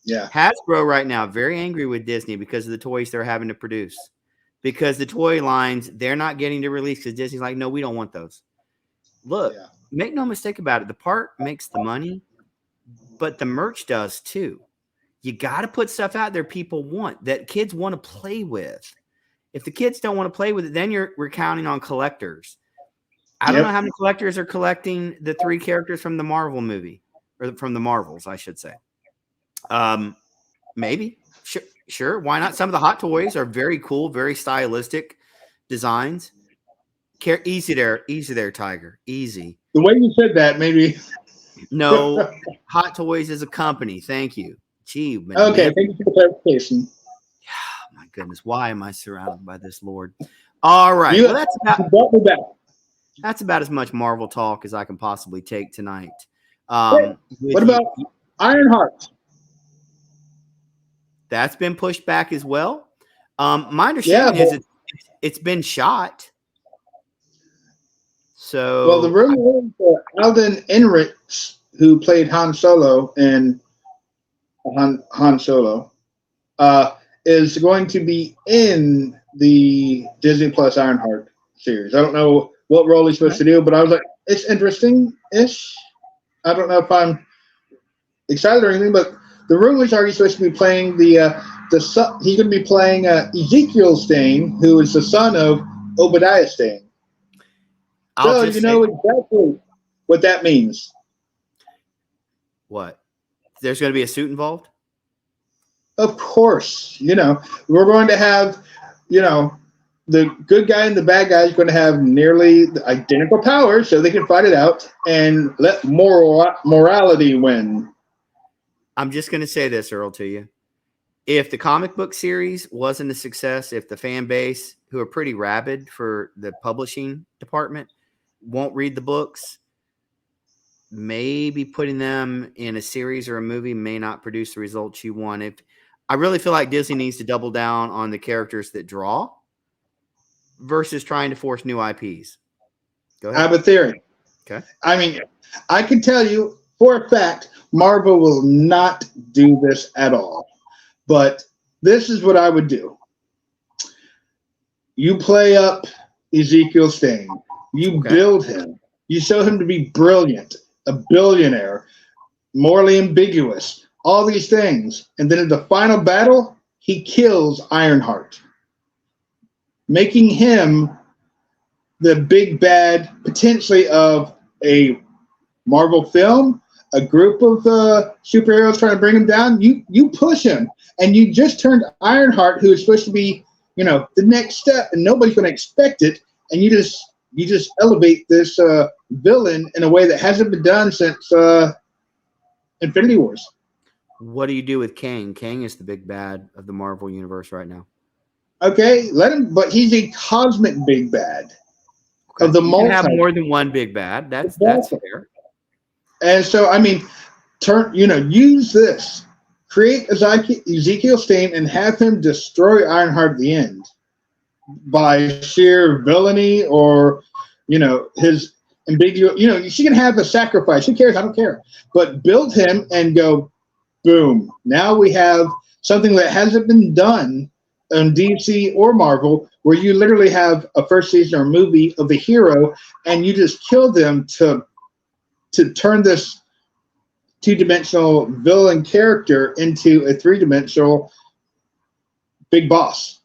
Yeah. Hasbro right now very angry with Disney because of the toys they're having to produce. Because the toy lines, they're not getting to release because Disney's like, no, we don't want those. Look, make no mistake about it. The part makes the money, but the merch does too. You got to put stuff out there people want, that kids want to play with. If the kids don't want to play with it, then we're counting on collectors. I don't know how many collectors are collecting the 3 characters from the Marvel movie, or from the Marvels, I should say. Maybe. Sure. Why not? Some of the Hot Toys are very cool, very stylistic designs. Easy there, Tiger. Easy. The way you said that, maybe. No, Hot Toys is a company. Thank you. Gee. Okay, thank you for the clarification. My goodness, why am I surrounded by this Lord? All right. That's about as much Marvel talk as I can possibly take tonight. What about Ironheart. That's been pushed back as well. My Yeah. understanding is it's been shot. Well, the So rumor is Alden Ehrenreich, who played Han Solo in Han Solo, is going to be in the Disney Plus Ironheart series. I don't know what role he's supposed to do, but I was like, it's interesting-ish. I don't know if I'm excited or anything, but the rumors are he's supposed to be playing he's going to be playing Ezekiel Stain, who is the son of Obadiah Stain. I'll So just you say know exactly what that means. what? There's going to be a suit involved? Of course, we're going to have, the good guy and the bad guy is going to have nearly identical powers, so they can fight it out and let morality win. I'm just going to say this, Earl, to you. If the comic book series wasn't a success, if the fan base, who are pretty rabid for the publishing department, won't read the books, maybe putting them in a series or a movie may not produce the results you want. If I really feel like Disney needs to double down on the characters that draw versus trying to force new IPs. Go ahead. I have a theory. Okay. I mean, I can tell you for a fact Marvel will not do this at all. But this is what I would do. You play up Ezekiel Stain. You build him. You show him to be brilliant, a billionaire, morally ambiguous, all these things. And then in the final battle, he kills Ironheart, making him the big bad, potentially, of a Marvel film, a group of superheroes trying to bring him down. You push him, and you just turned Ironheart, who is supposed to be, the next step, and nobody's going to expect it, and you just elevate this villain in a way that hasn't been done since Infinity Wars. What do you do with Kang? Kang is the big bad of the Marvel universe right now. Okay, let him, but he's a cosmic big bad of the you multi. can have more than one big bad. That's fair. And so, I mean, use this. Create Ezekiel Stain and have him destroy Ironheart at the end by sheer villainy or, his ambiguous. She can have a sacrifice. Who cares? I don't care. But build him and go, boom. Now we have something that hasn't been done on DC or Marvel, where you literally have a first season or movie of the hero and you just kill them to turn this two-dimensional villain character into a three-dimensional big boss.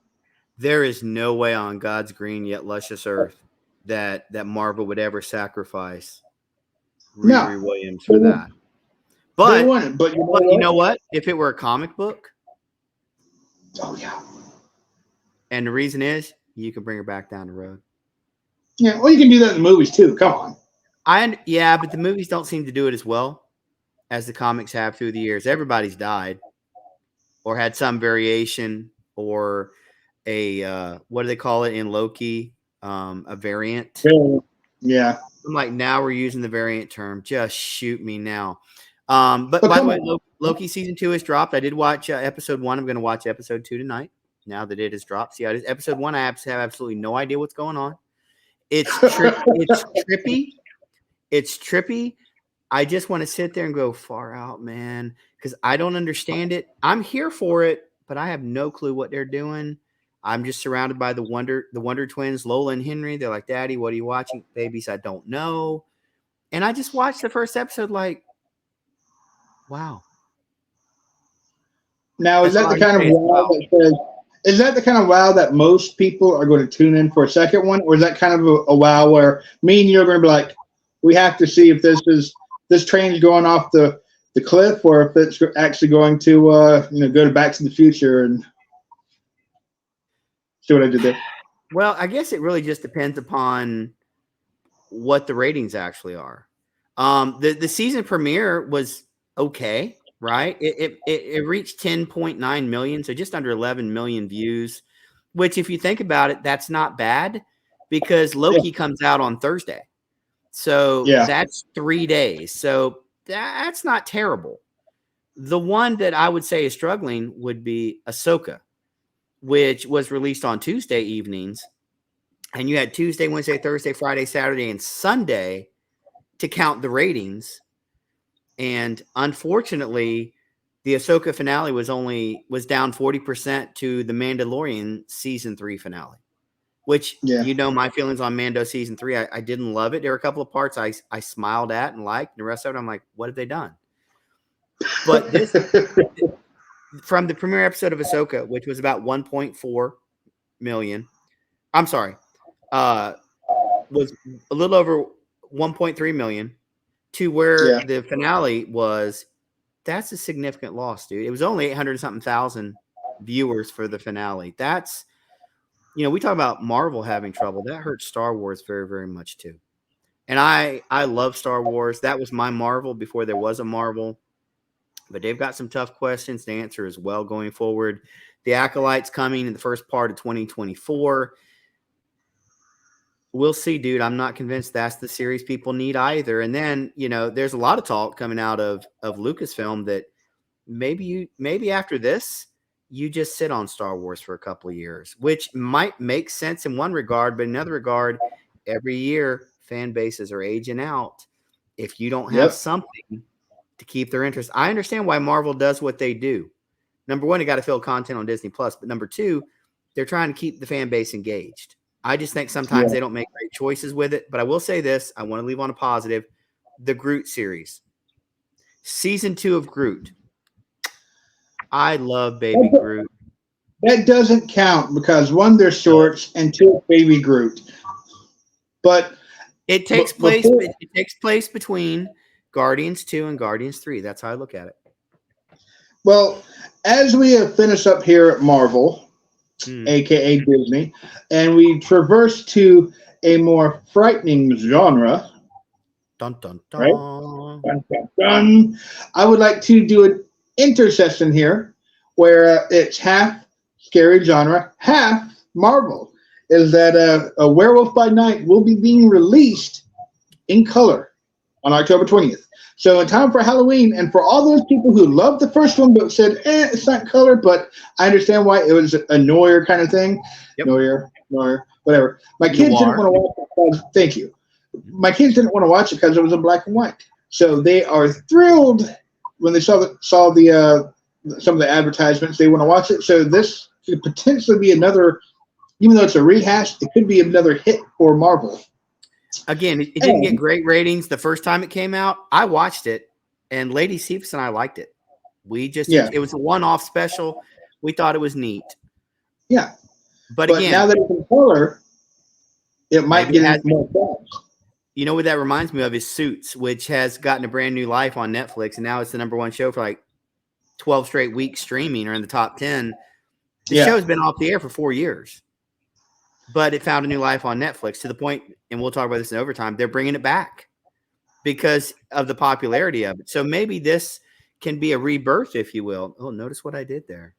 There is no way on God's green yet luscious earth that Marvel would ever sacrifice Riri Williams for that. But, they wouldn't, but you know what? If it were a comic book, oh yeah. And the reason is you can bring her back down the road. Yeah, well, you can do that in the movies too. Come on. But the movies don't seem to do it as well as the comics have through the years. Everybody's died or had some variation or a what do they call it in Loki? A variant. Yeah. I'm like, now we're using the variant term. Just shoot me now. But by the way, Loki season 2 has dropped. I did watch episode 1. I'm going to watch episode 2 tonight. Now that it has dropped. See, episode 1, I have absolutely no idea what's going on. It's trippy. It's trippy. I just want to sit there and go far out, man, because I don't understand it. I'm here for it, but I have no clue what they're doing. I'm just surrounded by the Wonder Twins, Lola and Henry. They're like, Daddy, what are you watching? Babies, I don't know. And I just watched the first episode like, wow. Now, is that the kind of wow that says, is that the kind of wow that most people are going to tune in for a second one? Or is that kind of a wow where me and you are going to be like, we have to see if this train is going off the cliff or if it's actually going to, go to Back to the Future and see what I did there? Well, I guess it really just depends upon what the ratings actually are. The season premiere was okay. Right. It reached 10.9 million. So just under 11 million views, which if you think about it, that's not bad because Loki comes out on Thursday. So that's 3 days. So that's not terrible. The one that I would say is struggling would be Ahsoka, which was released on Tuesday evenings. And you had Tuesday, Wednesday, Thursday, Friday, Saturday, and Sunday to count the ratings. And unfortunately, the Ahsoka finale was down 40% to the Mandalorian season 3 finale, which my feelings on Mando season 3. I didn't love it. There were a couple of parts I smiled at and liked. The rest of it, I'm like, what have they done? But this from the premiere episode of Ahsoka, which was about 1.4 million. I'm sorry, was a little over 1.3 million to where the finale was. That's a significant loss, dude. It was only 800 something thousand viewers for the finale. That's, we talk about Marvel having trouble. That hurts Star Wars very, very much too. And I love Star Wars. That was my Marvel before there was a Marvel. But they've got some tough questions to answer as well going forward. The Acolyte's coming in the first part of 2024. We'll see, dude. I'm not convinced that's the series people need either. And then, there's a lot of talk coming out of Lucasfilm that maybe after this, you just sit on Star Wars for a couple of years, which might make sense in one regard, but in another regard, every year fan bases are aging out. If you don't have something to keep their interest, I understand why Marvel does what they do. Number one, they got to fill content on Disney Plus, but number two, they're trying to keep the fan base engaged. I just think sometimes they don't make great choices with it. But I will say this, I want to leave on a positive. The Groot series. Season 2 of Groot. I love Baby Groot. That doesn't count because one, they're shorts, and two, Baby Groot. But it takes place between Guardians 2 and Guardians 3. That's how I look at it. Well, as we have finished up here at Marvel, a.k.a. Disney, and we traverse to a more frightening genre. Dun, dun, dun. Right? Dun, dun, dun. I would like to do an intersection here where it's half scary genre, half Marvel. Is that a Werewolf by Night will be being released in color on October 20th. So in time for Halloween, and for all those people who loved the first one but said, it's not color, but I understand why it was a noir kind of thing. Yep. Noir, whatever. My kids didn't want to watch it because, thank you. My kids didn't want to watch it because it was in black and white. So they are thrilled when they saw some of the advertisements. They want to watch it. So this could potentially be another, even though it's a rehash, it could be another hit for Marvel. Again, it didn't get great ratings the first time it came out. I watched it, and Lady Cephas and I liked it. It was a one-off special. We thought it was neat. Yeah. But again, now that it's in color, it might get more fans. You know what that reminds me of is Suits, which has gotten a brand new life on Netflix, and now it's the number one show for like 12 straight weeks streaming or in the top 10. The show's been off the air for 4 years. But it found a new life on Netflix to the point, and we'll talk about this in overtime, they're bringing it back because of the popularity of it. So maybe this can be a rebirth, if you will. Oh, notice what I did there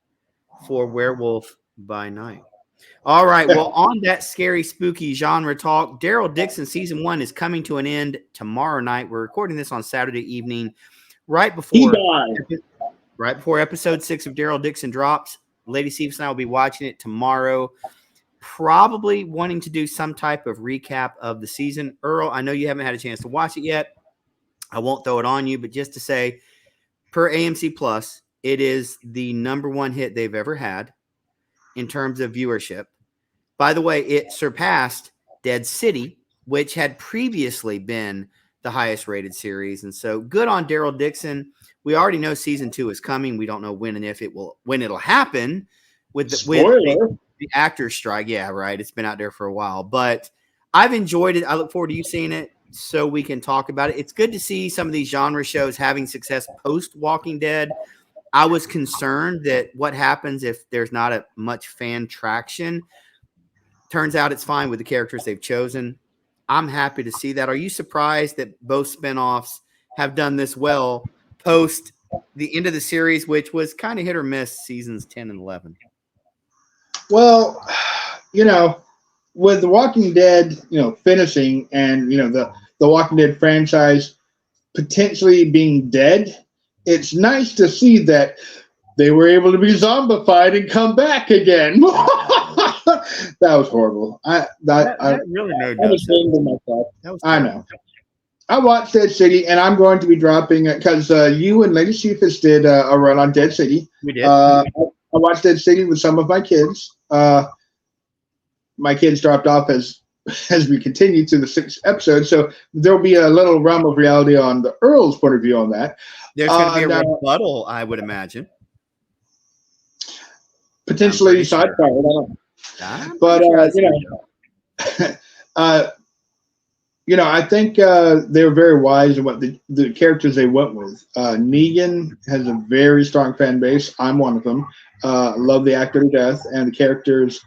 for Werewolf by Night. All right. Well, on that scary, spooky genre talk, Daryl Dixon season 1 is coming to an end tomorrow night. We're recording this on Saturday evening, right before episode 6 of Daryl Dixon drops. Lady Cephas and I will be watching it tomorrow. Probably wanting to do some type of recap of the season. Earl, I know you haven't had a chance to watch it yet. I won't throw it on you, but just to say, per AMC Plus, it is the number one hit they've ever had in terms of viewership. By the way, it surpassed Dead City, which had previously been the highest rated series. And so good on Daryl Dixon. We already know season 2 is coming. We don't know when and if when it'll happen with the actors strike. Yeah, right. It's been out there for a while, but I've enjoyed it. I look forward to you seeing it so we can talk about it. It's good to see some of these genre shows having success post Walking Dead. I was concerned that what happens if there's not much fan traction. Turns out it's fine with the characters they've chosen. I'm happy to see that. Are you surprised that both spinoffs have done this well post the end of the series, which was kind of hit or miss seasons 10 and 11? Well, with The Walking Dead, finishing and, the Walking Dead franchise potentially being dead, it's nice to see that they were able to be zombified and come back again. That was horrible. That really made I no was sense. ashamed of myself. That was I terrible. know. I watched Dead City, and I'm going to be dropping because you and Lady Cephas did a run on Dead City. We did. I watched Dead City with some of my kids. My kids dropped off as we continued to the 6th episode, so there'll be a little realm of reality on the Earl's point of view on that. There's going to be a rebuttal, I would imagine. Potentially sidetracked. I don't know. But I think they were very wise in what the characters they went with. Negan has a very strong fan base. I'm one of them. Love the actor to death, and the characters.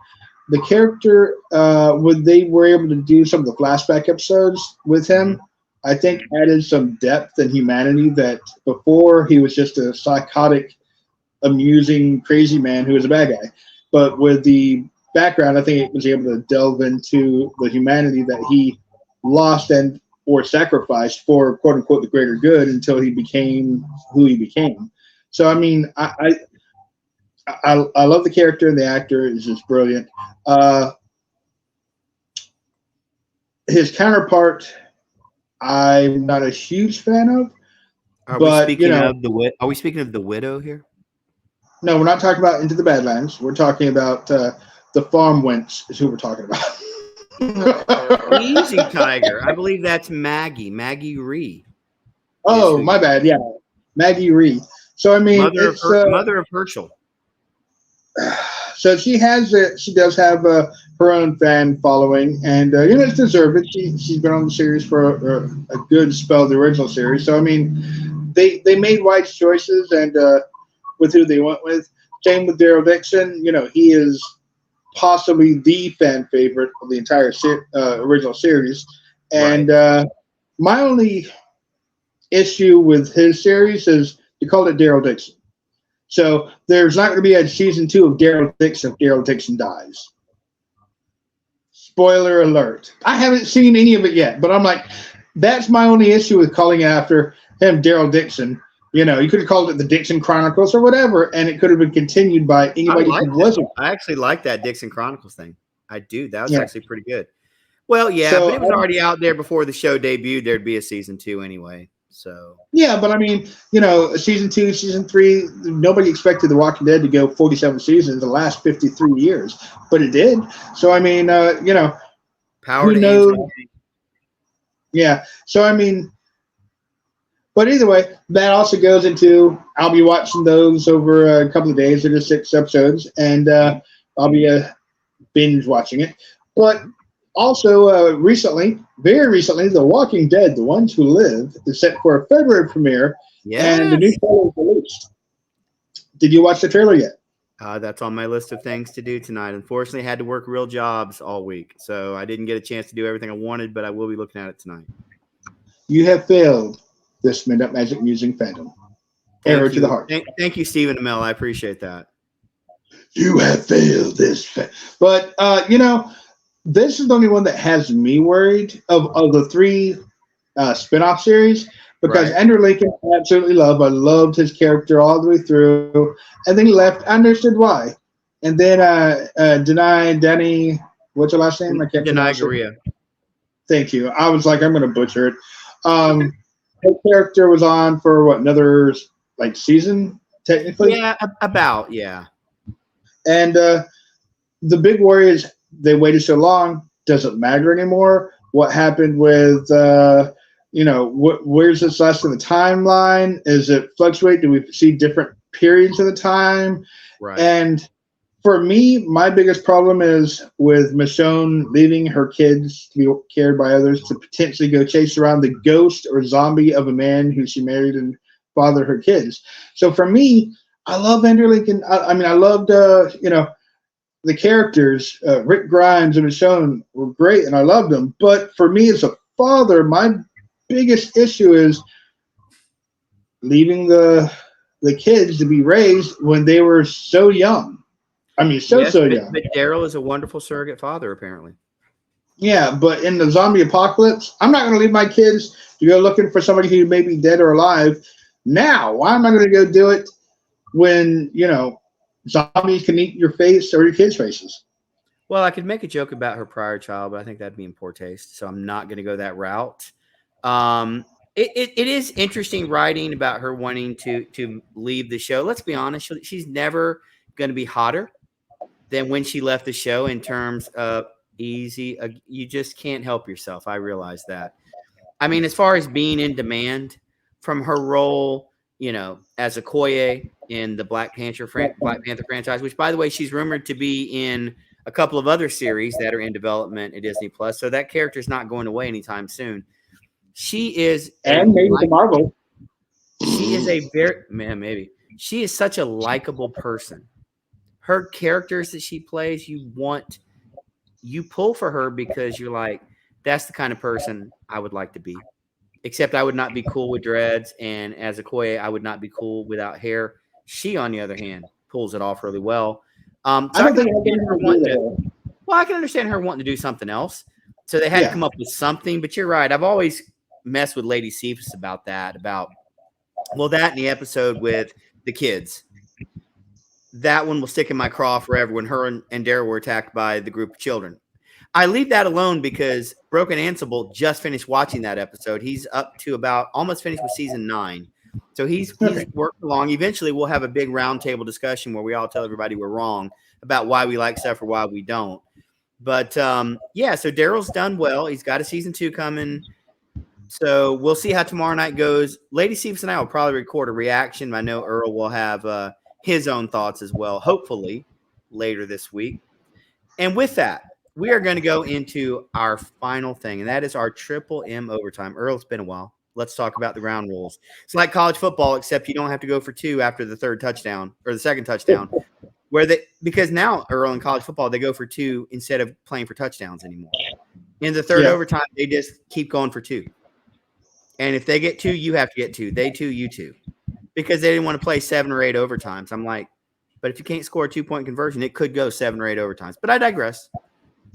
The character, when they were able to do some of the flashback episodes with him, I think added some depth and humanity that before he was just a psychotic, amusing, crazy man who was a bad guy. But with the background, I think it was able to delve into the humanity that he lost and or sacrificed for quote unquote the greater good until he became who he became. So I mean, I love the character, and the actor is just brilliant. His counterpart, I'm not a huge fan of. Are we speaking of the widow here? No, we're not talking about Into the Badlands. We're talking about the farm wench is who we're talking about. Easy, Tiger. I believe that's Maggie Ree. Oh, my bad. Yeah, Maggie Ree. So I mean, mother of Herschel. So she does have her own fan following, and it's deserved. She's been on the series for a good spell, the original series. So I mean, they made wise choices, and with who they went with. Same with Daryl Dixon. He is possibly the fan favorite of the entire original series. And my only issue with his series is they called it Daryl Dixon. So there's not going to be a season 2 of Daryl Dixon if Daryl Dixon dies. Spoiler alert. I haven't seen any of it yet, but I'm like, that's my only issue with calling it after him, Daryl Dixon. You could have called it the Dixon Chronicles or whatever, and it could have been continued by anybody who wasn't. I actually like that Dixon Chronicles thing. I do. That was actually pretty good. Well, yeah, but it was already out there before the show debuted. There'd be a season 2 anyway. So yeah, but I mean, season 2, season 3, nobody expected The Walking Dead to go 47 seasons the last 53 years, but it did. So I mean, power to age. Yeah. So I mean. But either way, that also goes into I'll be watching those over a couple of days. They're just 6 episodes, and I'll be binge watching it. But also very recently, The Walking Dead, The Ones Who Live, is set for a February premiere, and the new trailer is released. Did you watch the trailer yet? That's on my list of things to do tonight. Unfortunately, I had to work real jobs all week, so I didn't get a chance to do everything I wanted, but I will be looking at it tonight. You have failed this Midnight Magic Musing fandom. Arrow to the heart. Thank you, Stephen Amell. I appreciate that. You have failed this. But, this is the only one that has me worried of the 3 spinoff series because Andrew Lincoln I absolutely love. I loved his character all the way through. And then he left. I understood why. And then Danny, what's your last name? I can't pronounce it. Thank you. I was like, I'm going to butcher it. His character was on for another season technically? Yeah, about. And the big worry is they waited so long. Doesn't matter anymore. What happened with where's this last in the timeline? Is it fluctuate? Do we see different periods of the time? Right. And for me, my biggest problem is with Michonne leaving her kids to be cared by others to potentially go chase around the ghost or zombie of a man who she married and fathered her kids. So for me, I love Andrew Lincoln. I loved, the characters. Rick Grimes and Michonne were great, and I loved them. But for me as a father, my biggest issue is leaving the kids to be raised when they were so young. I mean, so young. But Daryl is a wonderful surrogate father, apparently. Yeah, but in the zombie apocalypse, I'm not going to leave my kids to go looking for somebody who may be dead or alive. Now, why am I going to go do it when, zombies can eat your face or your kids' faces? Well, I could make a joke about her prior child, but I think that'd be in poor taste. So I'm not going to go that route. Um, it is interesting writing about her wanting to leave the show. Let's be honest, she's never going to be hotter than when she left the show in terms of easy. You just can't help yourself. I realize that. I mean, as far as being in demand from her role, as a Okoye in the Black Panther franchise, which by the way, she's rumored to be in a couple of other series that are in development at Disney Plus. So that character is not going away anytime soon. She is And maybe the Marvel. She is a maybe. She is such a likable person. Her characters that she plays, you pull for her because you're like, that's the kind of person I would like to be. Except I would not be cool with dreads, and as a Koya, I would not be cool without hair. She, on the other hand, pulls it off really well. So I don't think I can understand her wanting to do something else. So they had to come up with something. But you're right. I've always messed with Lady Cephas about that. That in the episode with the kids. That one will stick in my craw forever when her and Daryl were attacked by the group of children. I leave that alone because Broken Ansible just finished watching that episode. He's up to about almost finished with season 9. So he's worked along. Eventually, we'll have a big roundtable discussion where we all tell everybody we're wrong about why we like stuff or why we don't. But, so Daryl's done well. He's got a season 2 coming. So we'll see how tomorrow night goes. Lady Cephas and I will probably record a reaction. I know Earl will have his own thoughts as well, hopefully later this week. And with that, we are going to go into our final thing, and that is our Triple M overtime. Earl, it's been a while. Let's talk about the ground rules. It's like college football, except you don't have to go for 2 after the third touchdown or the second touchdown. Because now, Earl, in college football, they go for 2 instead of playing for touchdowns anymore. In the third overtime, they just keep going for 2. And if they get 2, you have to get 2. They 2, you 2. Because they didn't want to play 7 or 8 overtimes. I'm like, but if you can't score a 2-point conversion, it could go 7 or 8 overtimes. But I digress.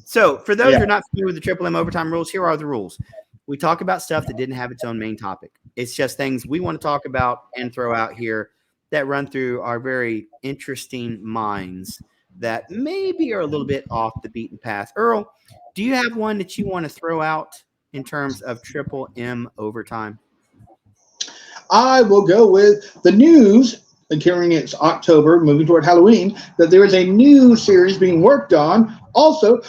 So for those who are not familiar with the Triple M overtime rules, here are the rules. We talk about stuff that didn't have its own main topic. It's just things we want to talk about and throw out here that run through our very interesting minds that maybe are a little bit off the beaten path. Earl, do you have one that you want to throw out in terms of Triple M overtime? I will go with the news, considering it's October, moving toward Halloween, that there is a new series being worked on, also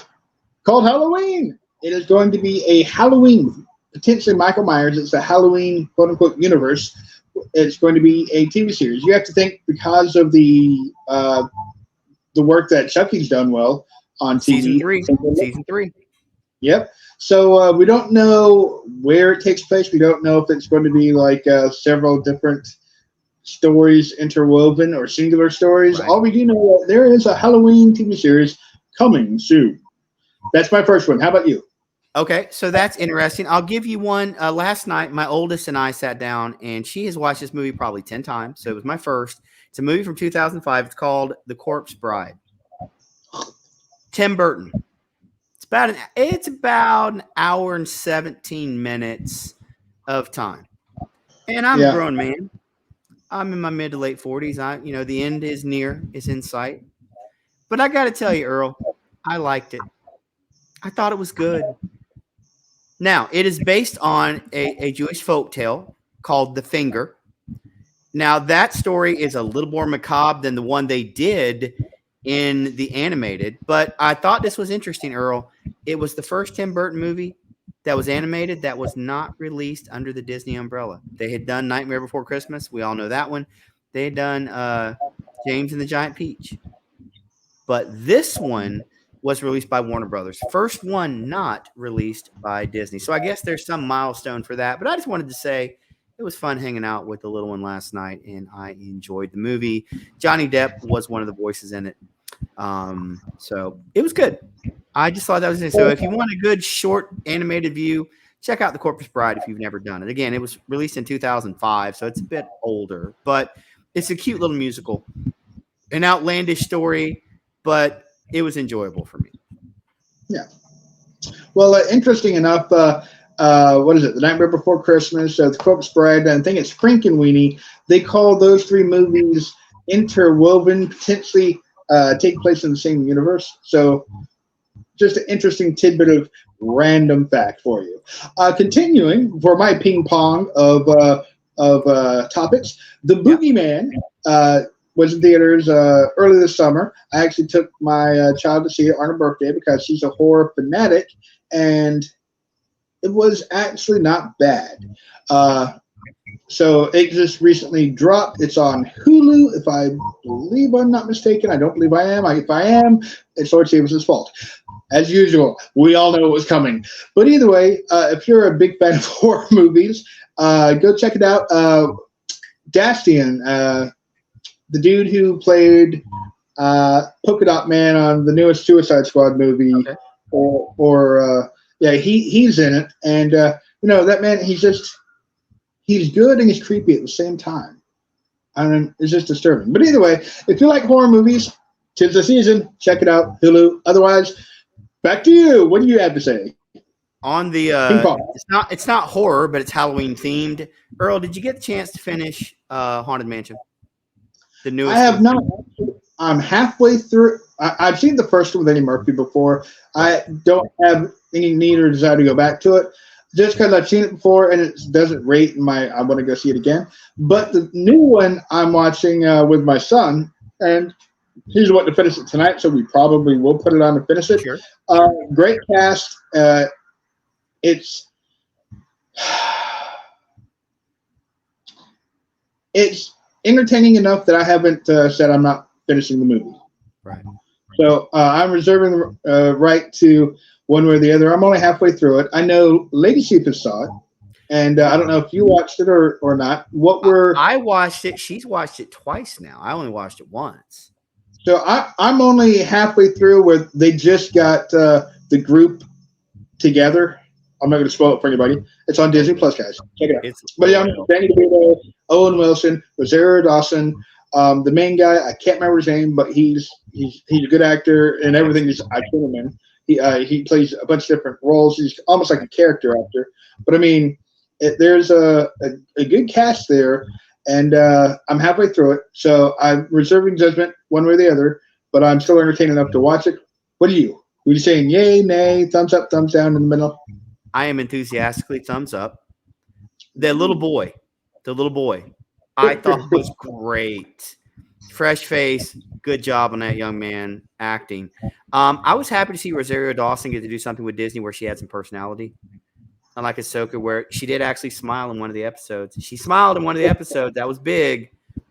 called Halloween. It is going to be a Halloween, potentially Michael Myers. It's a Halloween, quote unquote, universe. It's going to be a TV series. You have to think because of the work that Chucky's done well on TV. Season 3. Yep. So we don't know where it takes place. We don't know if it's going to be like several different stories interwoven or singular stories. Right. All we do know is there is a Halloween TV series coming soon. That's my first one. How about you? Okay, so that's interesting. I'll give you one. Last night, my oldest and I sat down, and she has watched this movie probably 10 times. So it was my first. It's a movie from 2005. It's called The Corpse Bride. Tim Burton. It's about an hour and 17 minutes of time. And I'm a grown man. I'm in my mid to late 40s. The end is near, is in sight. But I got to tell you, Earl, I liked it. I thought it was good. Now, it is based on a Jewish folktale called The Finger. Now, that story is a little more macabre than the one they did in the animated, but I thought this was interesting, Earl. It was the first Tim Burton movie that was animated that was not released under the Disney umbrella. They had done Nightmare Before Christmas. We all know that one. They had done James and the Giant Peach. But this one was released by Warner Brothers. First one not released by Disney. So I guess there's some milestone for that. But I just wanted to say it was fun hanging out with the little one last night, and I enjoyed the movie. Johnny Depp was one of the voices in it. So it was good. I just thought that was interesting. So if you want a good short animated view, check out The Corpse Bride if you've never done it. Again, it was released in 2005, so it's a bit older. But it's a cute little musical. An outlandish story, but it was enjoyable for me. Yeah. Well, interesting enough, what is it? The Nightmare Before Christmas, The Corpse Bride, and I think it's Frankenweenie. They call those three movies interwoven, potentially take place in the same universe. So just an interesting tidbit of random fact for you. Continuing for my ping pong of topics, The Boogeyman was in theaters early this summer. I actually took my child to see it on her birthday because she's a horror fanatic, and it was actually not bad. So it just recently dropped. It's on Hulu, if I believe I'm not mistaken. I don't believe I am. If I am, it's Lord Cephas' fault. As usual, we all know what was coming. But either way, if you're a big fan of horror movies, go check it out. Dastian, the dude who played Polka Dot Man on the newest Suicide Squad movie, he's in it. And, that man, he's good and he's creepy at the same time. It's just disturbing. But either way, if you like horror movies, 'tis the season. Check it out, Hulu. Otherwise, back to you. What do you have to say? On the it's not horror, but it's Halloween themed. Earl, did you get the chance to finish Haunted Mansion? The newest. I have not. I'm halfway through. I've seen the first one with Eddie Murphy before. I don't have any need or desire to go back to it, just because I've seen it before and it doesn't rate in I want to go see it again. But the new one I'm watching with my son, and he's wanting to finish it tonight, so we probably will put it on to finish it. Sure. Great cast. It's entertaining enough that I haven't said I'm not finishing the movie. Right. So I'm reserving the right to one way or the other. I'm only halfway through it. I know Lady Cephas saw it, and I don't know if you watched it or not. I watched it. She's watched it twice now. I only watched it once. So I'm only halfway through where they just got the group together. I'm not going to spoil it for anybody. It's on Disney Plus, guys. Check it out. But yeah, Danny DeVito, Owen Wilson, Rosario Dawson, the main guy. I can't remember his name, but he's a good actor and everything. I put him in. He plays a bunch of different roles. He's almost like a character actor. But I mean, there's a good cast there, and I'm halfway through it, so I'm reserving judgment one way or the other. But I'm still entertained enough to watch it. What are you? Are you saying yay, nay, thumbs up, thumbs down in the middle? I am enthusiastically thumbs up. The little boy, I thought was great. Fresh face, good job on that young man acting. I was happy to see Rosario Dawson get to do something with Disney where she had some personality. Unlike Ahsoka, where she did actually smile in one of the episodes. She smiled in one of the episodes. That was big.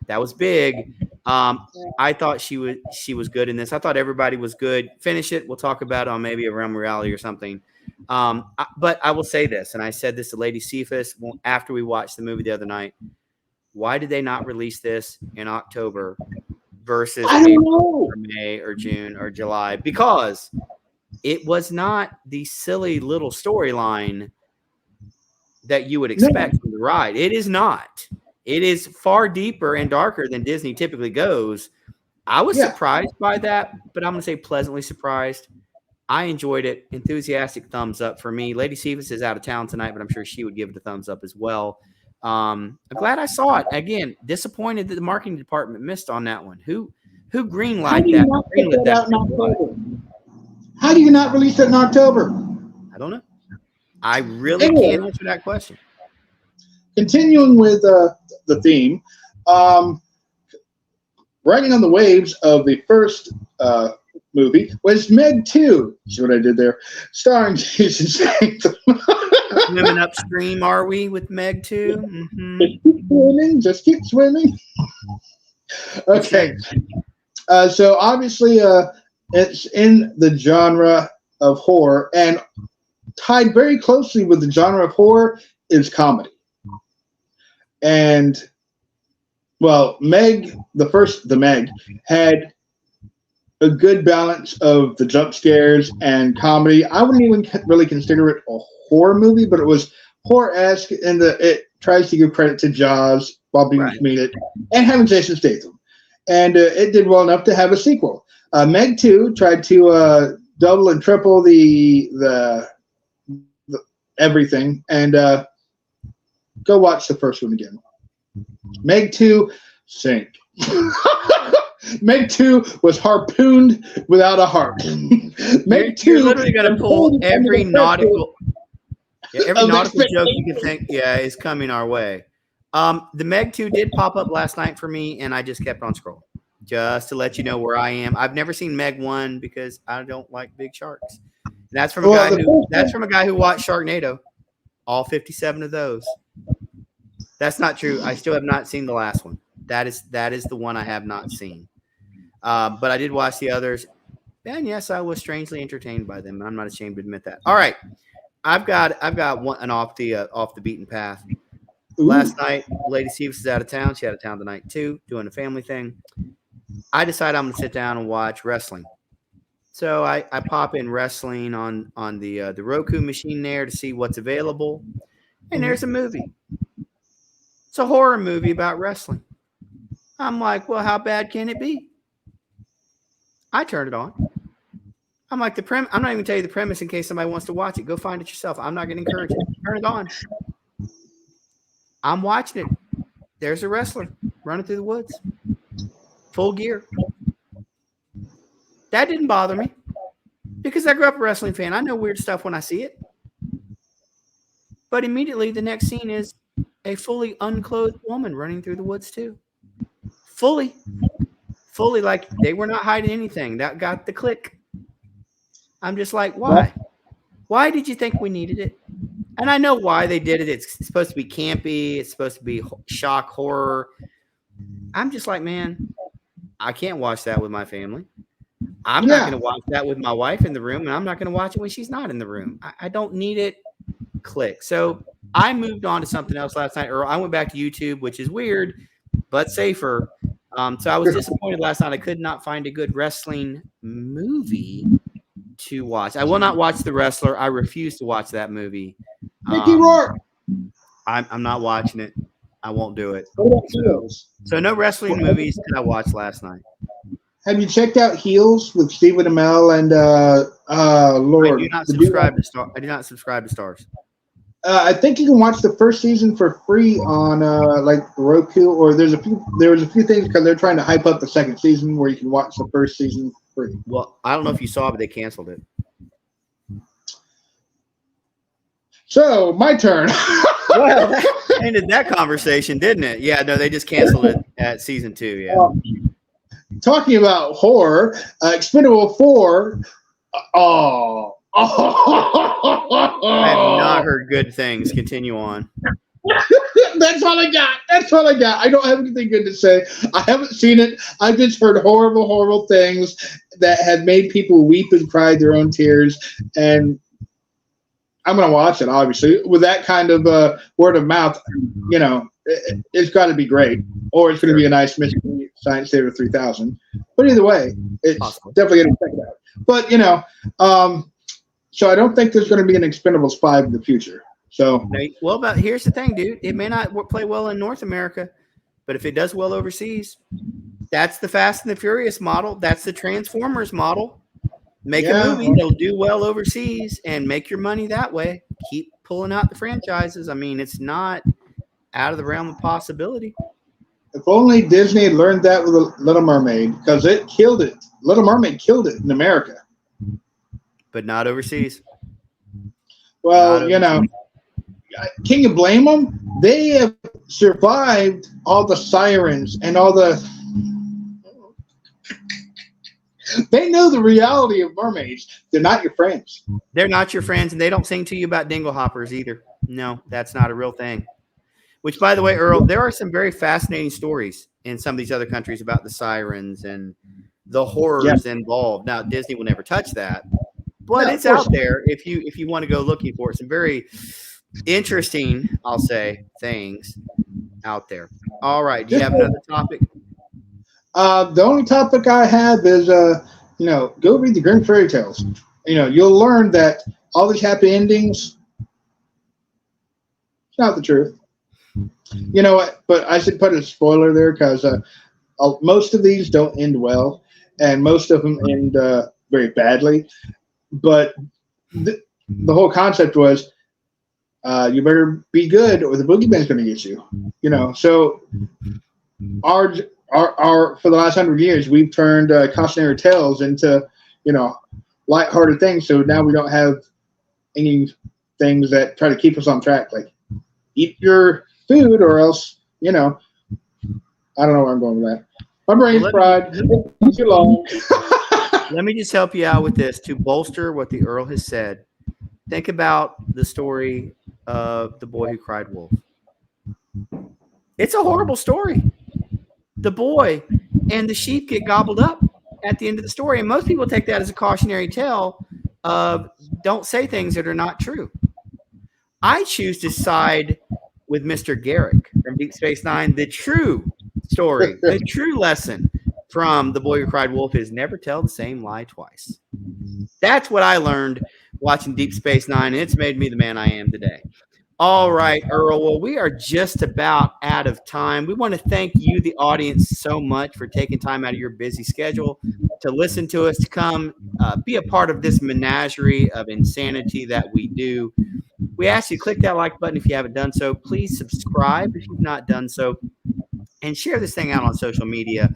I thought she was good in this. I thought everybody was good. Finish it. We'll talk about it on maybe a Realm Reality or something. But I will say this, and I said this to Lady Cephas after we watched the movie the other night. Why did they not release this in October versus May or June or July? Because it was not the silly little storyline that you would expect from the ride. It is not. It is far deeper and darker than Disney typically goes. I was surprised by that, but I'm going to say pleasantly surprised. I enjoyed it. Enthusiastic thumbs up for me. Lady Cephas is out of town tonight, but I'm sure she would give it a thumbs up as well. I'm glad I saw it. Again, disappointed that the marketing department missed on that one. Who greenlighted that? How do you not release it in October? I don't know. I really can't answer that question. Continuing with the theme, riding on the waves of the first movie was Meg 2. See what I did there? Starring Jason Statham. Swimming upstream, are we, with Meg 2? Mm-hmm. Just keep swimming. Okay. So obviously it's in the genre of horror, and tied very closely with the genre of horror is comedy. And, well, Meg, the Meg, had a good balance of the jump scares and comedy. I wouldn't even really consider it a horror movie, but it was horror-esque in that it tries to give credit to Jaws while being comedic and having Jason Statham. And it did well enough to have a sequel. Meg 2 tried to double and triple the everything, and go watch the first one again. Meg 2, sink. Meg 2 was harpooned without a harp. Meg 2, you're literally going to pull every nautical joke you can think, is coming our way. The Meg 2 did pop up last night for me, and I just kept on scrolling just to let you know where I am. I've never seen Meg 1 because I don't like big sharks. And that's from a guy who watched Sharknado, all 57 of those. That's not true. I still have not seen the last one. That is the one I have not seen. But I did watch the others, and yes, I was strangely entertained by them. I'm not ashamed to admit that. All right, I've got one off the beaten path. Ooh. Last night, Lady Cephas is out of town. She out of town tonight too, doing a family thing. I decided I'm going to sit down and watch wrestling. So I pop in wrestling on the Roku machine there to see what's available, and there's a movie. It's a horror movie about wrestling. I'm like, well, how bad can it be? I turned it on. I'm like, I'm not even going to tell you the premise in case somebody wants to watch it. Go find it yourself. I'm not going to encourage it. Turn it on. I'm watching it. There's a wrestler running through the woods. Full gear. That didn't bother me because I grew up a wrestling fan. I know weird stuff when I see it. But immediately the next scene is a fully unclothed woman running through the woods too. Fully, like they were not hiding anything. That got the click. I'm just like, why? Why did you think we needed it? And I know why they did it. It's supposed to be campy. It's supposed to be shock horror. I'm just like, man, I can't watch that with my family. I'm not going to watch that with my wife in the room, and I'm not going to watch it when she's not in the room. I don't need it. Click. So I moved on to something else last night, or I went back to YouTube, which is weird, but safer. So I was disappointed last night. I could not find a good wrestling movie to watch. I will not watch The Wrestler. I refuse to watch that movie. Mickey Rourke. I'm not watching it. I won't do it. So no wrestling movies that I watched last night. Have you checked out Heels with Stephen Amell and Lord? I do not subscribe to Stars. I think you can watch the first season for free on like Roku, or there was a few things because they're trying to hype up the second season where you can watch the first season for free. Well, I don't know if you saw, but they canceled it. So my turn. Well, that ended that conversation, didn't it? Yeah, no, they just canceled it at season 2. Yeah. Talking about horror, Expendable 4. I have not heard good things. Continue on. That's all I got. I don't have anything good to say. I haven't seen it. I've just heard horrible, horrible things that have made people weep and cry their own tears. And I'm going to watch it, obviously. With that kind of word of mouth, it's got to be great. Or it's going to be a nice mystery Science Saver 3000. But either way, it's definitely going to check it out. But, so I don't think there's going to be an Expendables 5 in the future. So well, but here's the thing, dude. It may not play well in North America, but if it does well overseas, that's the Fast and the Furious model. That's the Transformers model. Make a movie that'll do well overseas and make your money that way. Keep pulling out the franchises. I mean, it's not out of the realm of possibility. If only Disney had learned that with Little Mermaid, because it killed it. Little Mermaid killed it in America. But not overseas. Well, can you blame them? They have survived all the sirens and all the... They know the reality of mermaids. They're not your friends. They're not your friends, and they don't sing to you about dingle hoppers either. No, that's not a real thing. Which, by the way, Earl, there are some very fascinating stories in some of these other countries about the sirens and the horrors involved. Now, Disney will never touch that, but it's out there if you want to go looking for it. Some very interesting, I'll say, things out there. All right, do you have another topic? The only topic I have is, go read the Grimm fairy tales. You'll learn that all these happy endings, it's not the truth. You know what? But I should put a spoiler there because most of these don't end well, and most of them end very badly. But the whole concept was You better be good, or the boogeyman's going to get you. So our for the last 100 years, we've turned cautionary tales into lighthearted things. So now we don't have any things that try to keep us on track, like eat your food or else I don't know where I'm going with that. My brain's fried. Too long. Let me just help you out with this to bolster what the Earl has said. Think about the story of the boy who cried wolf. It's a horrible story. The boy and the sheep get gobbled up at the end of the story. And most people take that as a cautionary tale of don't say things that are not true. I choose to side with Mr. Garrick from Deep Space Nine. The true story, the true lesson from The Boy Who Cried Wolf is never tell the same lie twice. That's what I learned watching Deep Space Nine, and it's made me the man I am today. All right, Earl. Well, we are just about out of time. We want to thank you, the audience, so much for taking time out of your busy schedule to listen to us, to come be a part of this menagerie of insanity that we do. We ask you to click that like button if you haven't done so. Please subscribe if you've not done so. And share this thing out on social media.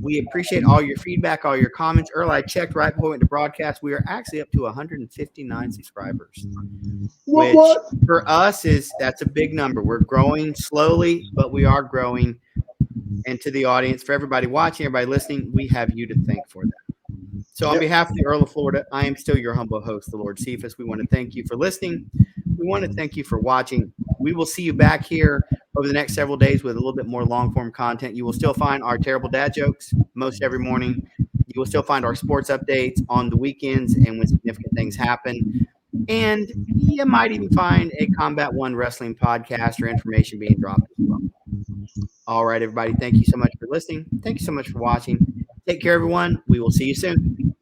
We appreciate all your feedback, all your comments. Earl, I checked right before we went to broadcast. We are actually up to 159 subscribers, which for us that's a big number. We're growing slowly, but we are growing. And to the audience, for everybody watching, everybody listening, we have you to thank for that. So on behalf of the Earl of Florida, I am still your humble host, the Lord Cephas. We want to thank you for listening. We want to thank you for watching. We will see you back here over the next several days with a little bit more long-form content. You will still find our terrible dad jokes most every morning. You will still find our sports updates on the weekends and when significant things happen. And you might even find a Combat One wrestling podcast or information being dropped as well. All right, everybody. Thank you so much for listening. Thank you so much for watching. Take care, everyone. We will see you soon.